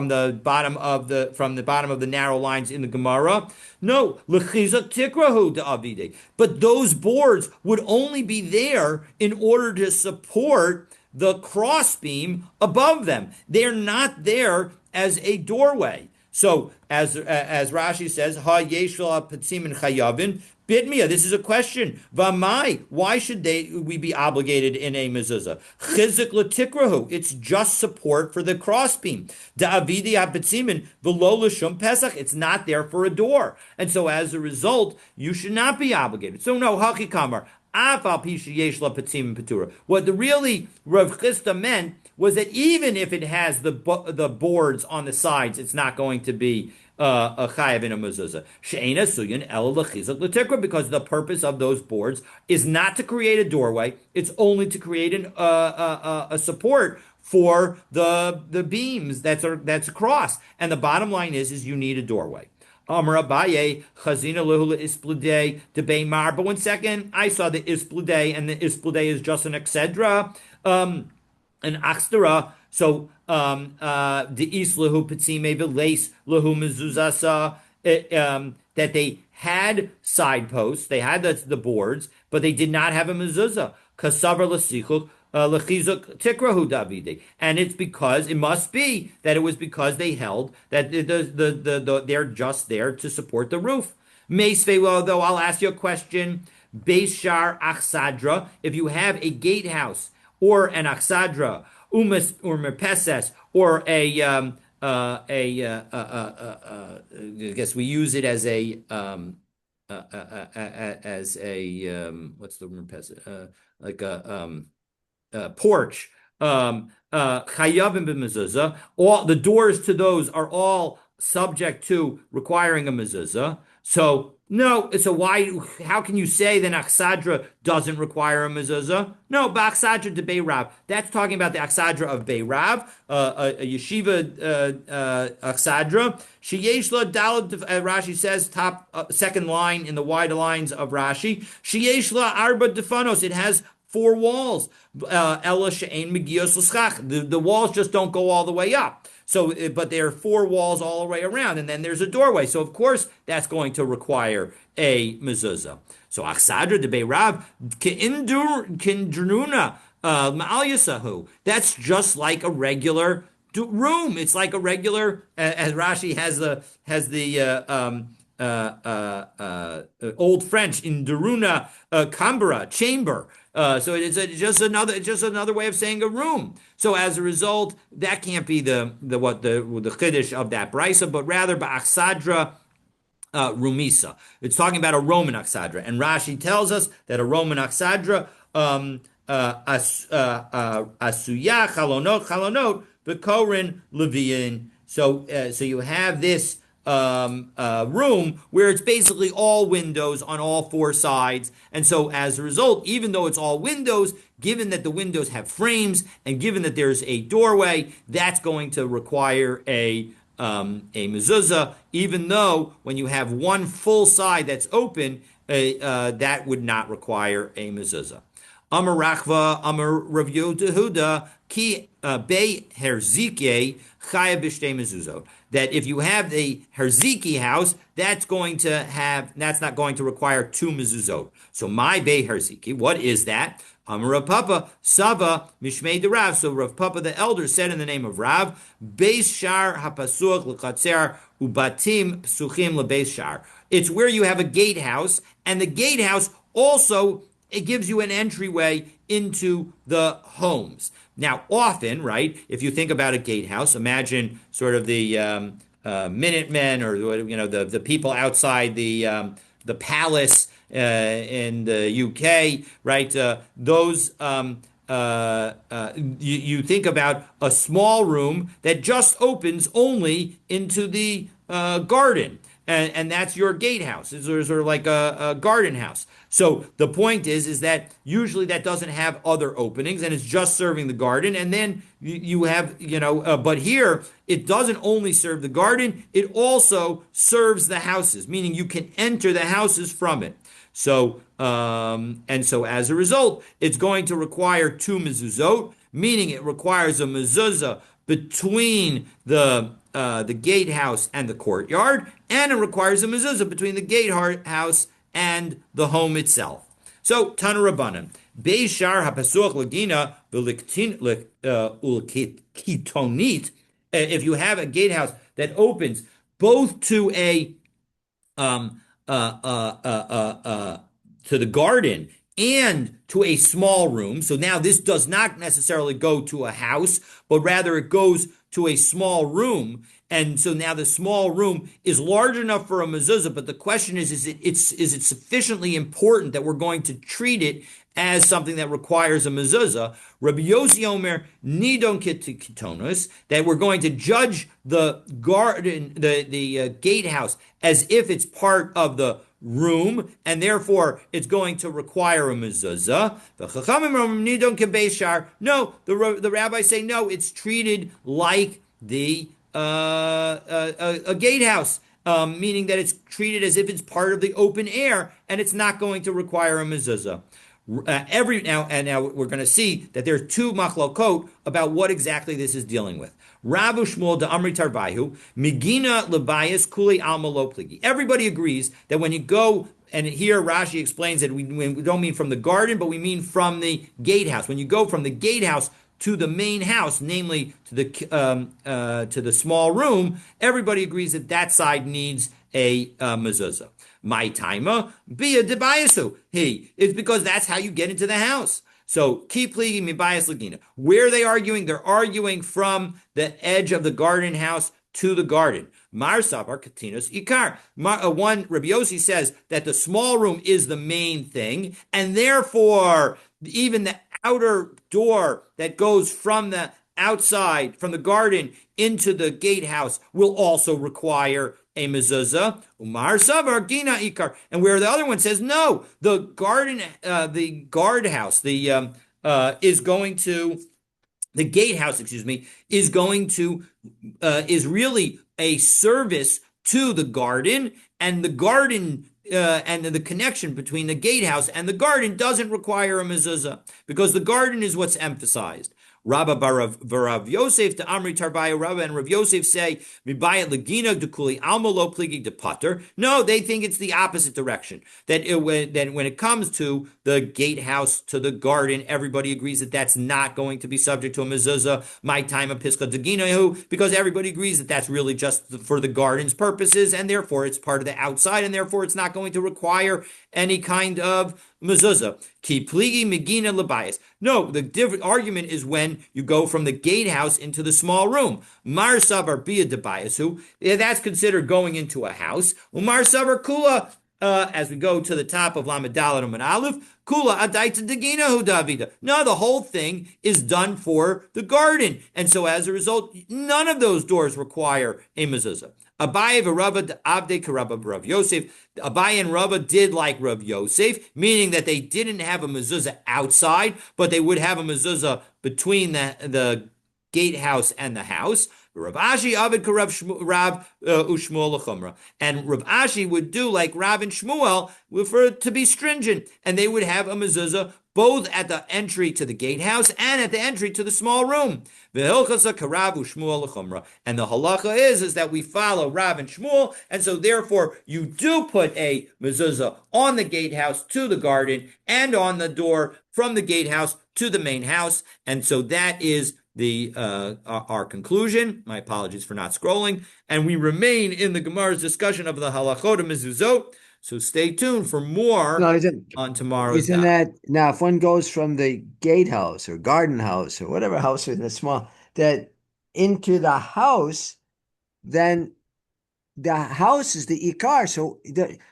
A: the bottom of the narrow lines in the Gemara. No, lechizak tikrahu de avide. But those boards would only be there in order to support the crossbeam above them. They're not there as a doorway. So as Rashi says, ha yeshla petzimin chayavin. Bitmia, this is a question. Vamai, why should we be obligated in a mezuzah? Chizik letikrahu, it's just support for the crossbeam. Da'avidi hapetzimin v'lo l'shum pesach, it's not there for a door. And so as a result, you should not be obligated. So no, haki kamar, afal pisha yesh la petzimin petura. What the really Rav Chisda meant was that even if it has the boards on the sides, it's not going to be a chayav in a mezuzah. She'ena suyin el lechizak l'tikra, because the purpose of those boards is not to create a doorway; it's only to create a support for the beams that's across. And the bottom line is you need a doorway. Amar Abaye, Chazina Lehula Ispludei, Debay Mar. But 1 second, I saw the Ispludei, and the Ispludei is just an Excedra. An Akstara, so the Is Lahu Petsime Vilace Lahu Mezuzasa, that they had side posts, they had the boards, but they did not have a mezuzah. Kasavar Lasichuk Lechizuk Tikrahu Davide. And it must be that it was because they held that they're just there to support the roof. Meisvelo, though, I'll ask you a question. Beis Shar Achsadra, if you have a gatehouse, or an achsadra, umas or merpeses, or I guess we use it as a what's the merpeses? Like a porch. Chayavim b'mezuzah. All the doors to those are all subject to requiring a mezuzah. So no, so why? How can you say that Achsadra doesn't require a mezuzah? No, Ba'achsadra de Beirav. That's talking about the Achsadra of Beirav, a yeshiva Achsadra. Sheyeshla Dalad. Rashi says second line in the wide lines of Rashi. Sheyeshla Arba Defanos. It has four walls. Ella she'ein megios l'schach. The walls just don't go all the way up. So, but there are four walls all the way around, and then there's a doorway. So, of course, that's going to require a mezuzah. So, achsadra de beirav kindruna ma'al yasahu. That's just like a regular room. It's like a regular, as Rashi has the Old French in Daruna Canberra chamber. So it's just another way of saying a room. So as a result, that can't be the chiddush of that brisa, but rather ba'achsadra rumisa. It's talking about a Roman aksadra, and Rashi tells us that a Roman aksadra asuya chalonot v'korin leviyin. So you have this room where it's basically all windows on all four sides. And so as a result, even though it's all windows, given that the windows have frames and given that there's a doorway, that's going to require a mezuzah, even though when you have one full side that's open, that would not require a mezuzah. Amar Rachva, Amar Rav Yehuda, Ki Be Herzike Chaya B'Shtei Mezuzot. That if you have a Herziki house, that's not going to require two mezuzot. So my Be Herziki, what is that? Amar Rav Papa, Sava Mishmei de Rav. So Rav Papa the elder said in the name of Rav, Beis Shar Hapasuch L'Chatzer Ubatim Psuchim LeBeis Shar. It's where you have a gatehouse, and the gatehouse also it gives you an entryway into the homes. Now, often, right, if you think about a gatehouse, imagine sort of the Minutemen or the people outside the palace in the UK, right? You think about a small room that just opens only into the garden. And that's your gatehouse. It's sort of like a garden house. So the point is that usually that doesn't have other openings and it's just serving the garden. And then you have, but here it doesn't only serve the garden, it also serves the houses, meaning you can enter the houses from it. So, so as a result, it's going to require two mezuzot, meaning it requires a mezuzah between the gatehouse and the courtyard, and it requires a mezuzah between the gatehouse and the home itself. So, Tana Rabbanan, Beishar hapasuach lagina ulkitonit. If you have a gatehouse that opens both to to the garden and to a small room. So now this does not necessarily go to a house, but rather it goes to a small room. And so now the small room is large enough for a mezuzah, but the question is it sufficiently important that we're going to treat it as something that requires a mezuzah? Rabbi Yossi Omer nidon kitonos, that we're going to judge the garden, the gatehouse, as if it's part of the room, and therefore it's going to require a mezuzah. The Chachamim nidon kebeishar. No, the rabbis say no. It's treated like a gatehouse, meaning that it's treated as if it's part of the open air, and it's not going to require a mezuzah. Now we're going to see that there's two machlokot about what exactly this is dealing with. Rabu Shmuel de Amri Tarbayu, Migina Lebayas Kuli Alma Lo Pligi. Everybody agrees that when you go, and here Rashi explains that we don't mean from the garden, but we mean from the gatehouse. When you go from the gatehouse to the main house, namely to the small room, everybody agrees that that side needs a mezuzah. My timer, be a debayasu. It's because that's how you get into the house. So keep pleading mi bias lagina. Where are they arguing? They're arguing from the edge of the garden house to the garden. Mar savar katinos ikar. One Rabbi Yossi says that the small room is the main thing, and therefore even the outer door that goes from the outside, from the garden into the gatehouse, will also require a mezuzah. Umar savar gina ikar. And where the other one says no, the guardhouse, is going to, the gatehouse, is going to, is really a service to the garden, and the garden and the connection between the gatehouse and the garden doesn't require a mezuzah because the garden is what's emphasized. Rabba Barav Yosef to Amri Tarbaya Rabba and Rav Yosef say Mibayat Lagina Dekuli Almalo Pligi de Pater. No, they think it's the opposite direction. That when it comes to the gatehouse to the garden, everybody agrees that that's not going to be subject to a mezuzah. My time of Pisca Deginahu, because everybody agrees that that's really just for the garden's purposes, and therefore it's part of the outside, and therefore it's not going to require any kind of mezuzah. Ki pligi megina lebayis. No, the different argument is when you go from the gatehouse into the small room. Mar savar bia debayasu. That's considered going into a house. Umar savar kula. As we go to the top of Lamed and Aleph, Kula Adaita Degina Hu Davida. No, the whole thing is done for the garden. And so as a result, none of those doors require a mezuzah. Abaye v'Rava Avde Karabba Rav Yosef. Abaye and Rava did like Rav Yosef, meaning that they didn't have a mezuzah outside, but they would have a mezuzah between the gatehouse and the house. Rav Ashi Avid Karav Rav Ushmuel Lachumra. And Rav Ashi would do like Rav and Shmuel for to be stringent, and they would have a mezuzah both at the entry to the gatehouse and at the entry to the small room. And the halacha is that we follow Rav and Shmuel, and so therefore you do put a mezuzah on the gatehouse to the garden and on the door from the gatehouse to the main house, and so that is our conclusion. My apologies for not scrolling, and we remain in the Gemara's discussion of the halachot of mezuzot. So stay tuned for more
B: No,
A: on tomorrow's
B: isn't
A: daf.
B: that now if one goes from the gatehouse or garden house or whatever house is in the small that into the house, then the house is the ikar. So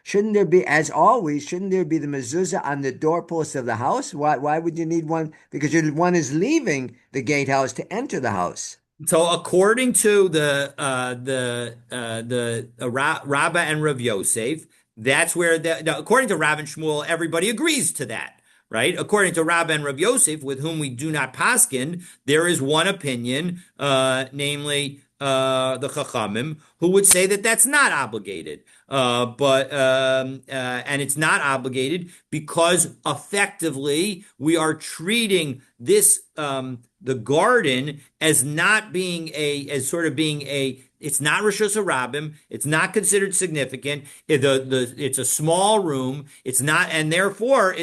B: shouldn't there be, as always, shouldn't there be the mezuzah on the doorpost of the house? Why would you need one? Because one is leaving the gatehouse to enter the house.
A: So according to the Rabbah and Rav Yosef, that's where according to Rav and Shmuel, everybody agrees to that, right? According to Rabbah and Rav Yosef, with whom we do not paskin, there is one opinion, namely the Chachamim, who would say that that's not obligated. And it's not obligated because effectively we are treating this the garden as not being as sort of being it's not Rishus Harabim. It's not considered significant. It's a small room. It's not, and therefore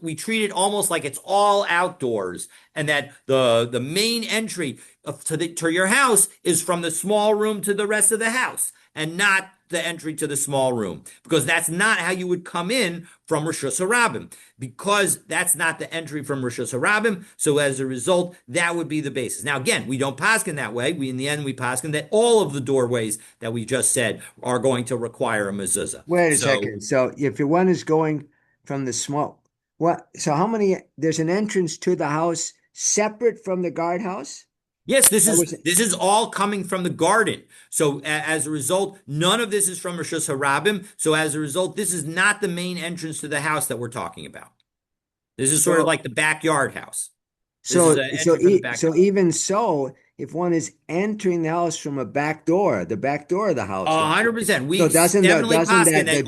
A: we treat it almost like it's all outdoors, and that the main entry to your house is from the small room to the rest of the house, and not the entry to the small room, because that's not how you would come in from Rishus Harabim, because that's not the entry from Rishus Harabim. So as a result, that would be the basis. Now, again, we don't paskin that way. In the end, we paskin that all of the doorways that we just said are going to require a mezuzah.
B: Wait a second. So if your one is going from the small, what? So how many? There's an entrance to the house separate from the guardhouse.
A: Yes,
B: That was
A: this is all coming from the garden. So as a result, none of this is from Rishus Harabim. So as a result, this is not the main entrance to the house that we're talking about. This is sort of
B: so.
A: like the backyard house. This is
B: So
A: an
B: so
A: entry from the
B: so
A: backyard.
B: even so, if one is entering the house from a back door, the back door of the house,
A: A
B: let's
A: hundred
B: say.
A: percent.
B: So
A: We definitely
B: doesn't
A: poskin
B: that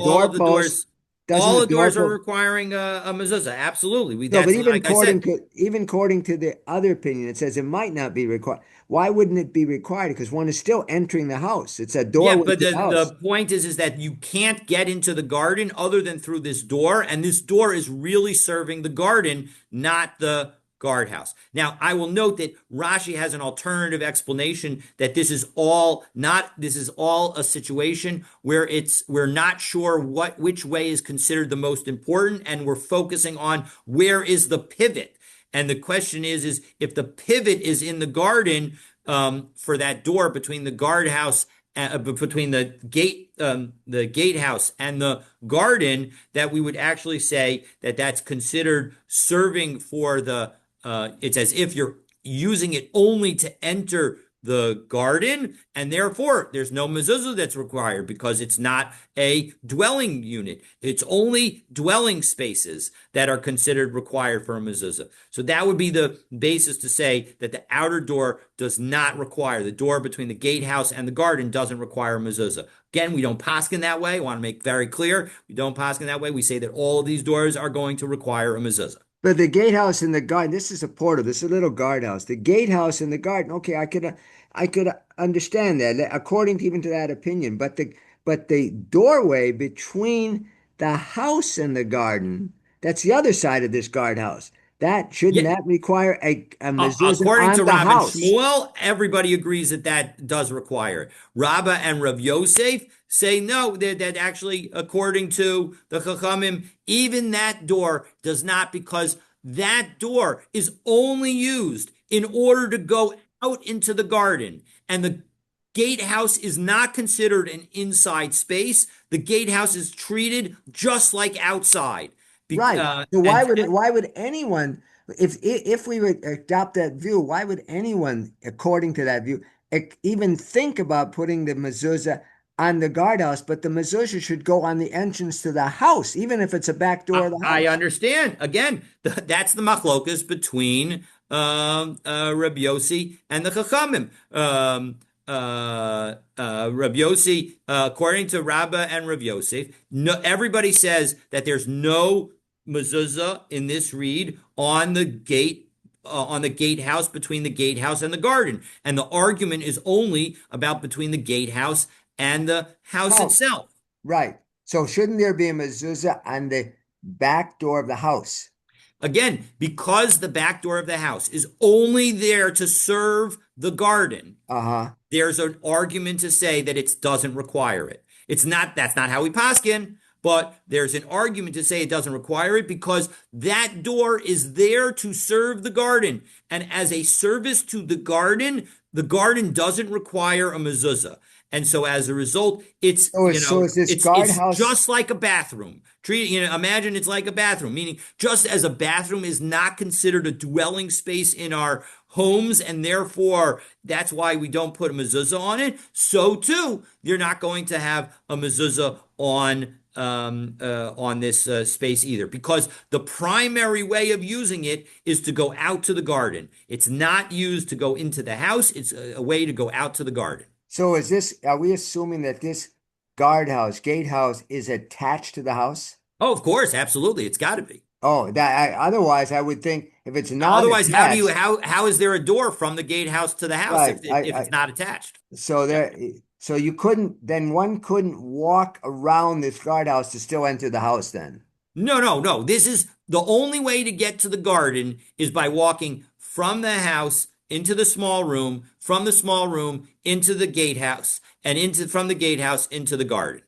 A: that all
B: the
A: the doors are
B: doorpost
A: requiring a mezuzah. Absolutely.
B: no, but
A: That's like I said.
B: even according to the other opinion, it says it might not be required. Why wouldn't it be required? Because one is still entering the house. It's a
A: Yeah,
B: doorway
A: but
B: to the house.
A: the point is that you can't get into the garden other than through this door, and this door is really serving the garden, not the guardhouse. Now, I will note that Rashi has an alternative explanation that this is all a situation where we're not sure which way is considered the most important, and we're focusing on where is the pivot. And the question is if the pivot is in the garden for that door between the guardhouse, between the gatehouse and the garden, that we would actually say that that's considered serving for the. It's as if you're using it only to enter the garden, and therefore there's no mezuzah that's required because it's not a dwelling unit. It's only dwelling spaces that are considered required for a mezuzah. So that would be the basis to say that the outer door does not require, the door between the gatehouse and the garden doesn't require a mezuzah. Again, we don't paskin that way. I want to make very clear. We don't paskin that way. We say that all of these doors are going to require a mezuzah.
B: But the gatehouse and the garden, this is a portal. This is a little guardhouse. The gatehouse and the garden. Okay, I could understand that according to even to that opinion. But the doorway between the house and the garden, that's the other side of this guardhouse. That shouldn't
A: Yeah,
B: that require a mezuzah
A: according
B: on
A: to
B: the
A: Rav and
B: house?
A: Shmuel, everybody agrees that that does require it. Rabbah and Rav Yosef say no, that actually, according to the Chachamim, even that door does not, because that door is only used in order to go out into the garden. And the gatehouse is not considered an inside space. The gatehouse is treated just like outside.
B: Right. So
A: And
B: why would anyone if we would adopt that view, why would anyone, according to that view, even think about putting the mezuzah on the guardhouse? But the mezuzah should go on the entrance to the house, even if it's a back door of the
A: I
B: house.
A: understand. Again, that's the machlokas between Rabbi Yossi and the Chachamim. Rabbi Yossi, according to Rabbah and Rabbi Yosef, no, everybody says that there's no mezuzah in this read on the gatehouse between the gatehouse and the garden, and the argument is only about between the gatehouse and the house
B: House.
A: itself.
B: Right. So shouldn't there be a mezuzah on the back door of the house?
A: Again, because the back door of the house is only there to serve the garden,
B: Uh-huh.
A: there's an argument to say that it doesn't require it. It's not, that's not how we paskin, but there's an argument to say it doesn't require it because that door is there to serve the garden. And as a service to the garden doesn't require a mezuzah. And so as a result, it's,
B: So is this
A: it's
B: guardhouse?
A: just like a bathroom. Imagine it's like a bathroom, meaning just as a bathroom is not considered a dwelling space in our homes, and therefore that's why we don't put a mezuzah on it. So too, you're not going to have a mezuzah on this space either, because the primary way of using it is to go out to the garden. It's not used to go into the house. It's a way to go out to the garden.
B: So are we assuming that this guardhouse, gatehouse is attached to the house?
A: Oh, of course, absolutely, it's got to be.
B: Oh, otherwise I would think if it's not
A: Otherwise,
B: attached,
A: how is there a door from the gatehouse to the house
B: right?
A: if it's not attached?
B: So you couldn't, then one couldn't walk around this guardhouse to still enter the house then.
A: No, no, no. This is the only way to get to the garden is by walking from the house into the small room, from the small room into the gatehouse, and from the gatehouse into the garden.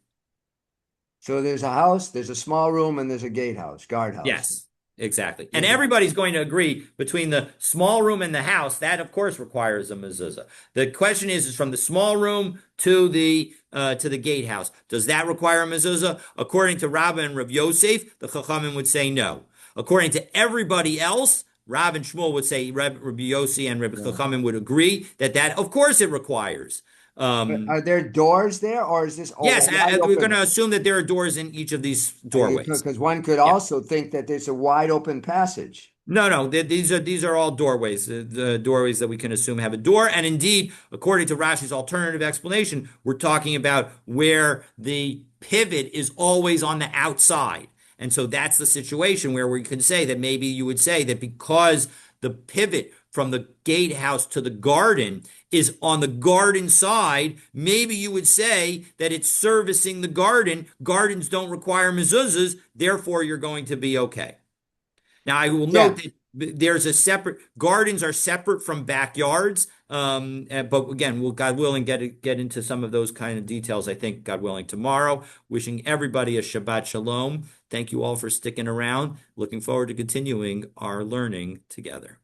B: So there's a house, there's a small room, and there's a gatehouse, guardhouse.
A: Yes, exactly. And everybody's going to agree between the small room and the house, that of course requires a mezuzah. The question is from the small room to the gatehouse. Does that require a mezuzah? According to Rabbah and Rav Yosef, the Chachamim would say no. According to everybody else, Rav and Shmuel would say, Rabbi Yossi and Rabbi
B: Yeah.
A: Chachamim would agree that of course it requires.
B: But are there doors there, or is this all
A: Yes,
B: wide
A: we're going
B: open?
A: to assume that there are doors in each of these doorways.
B: Because one could
A: Yeah.
B: also think that there's a wide open passage.
A: No, no, these are all doorways. The doorways that we can assume have a door, and indeed, according to Rashi's alternative explanation, we're talking about where the pivot is always on the outside, and so that's the situation where we can say that maybe you would say that because the pivot from the gatehouse to the garden is on the garden side, maybe you would say that it's servicing the garden. Gardens don't require mezuzahs, therefore you're going to be okay. Now, I will
B: Yeah.
A: note that there's a separate, gardens are separate from backyards. But again, we'll, God willing, get into some of those kind of details, I think, God willing, tomorrow. Wishing everybody a Shabbat Shalom. Thank you all for sticking around. Looking forward to continuing our learning together.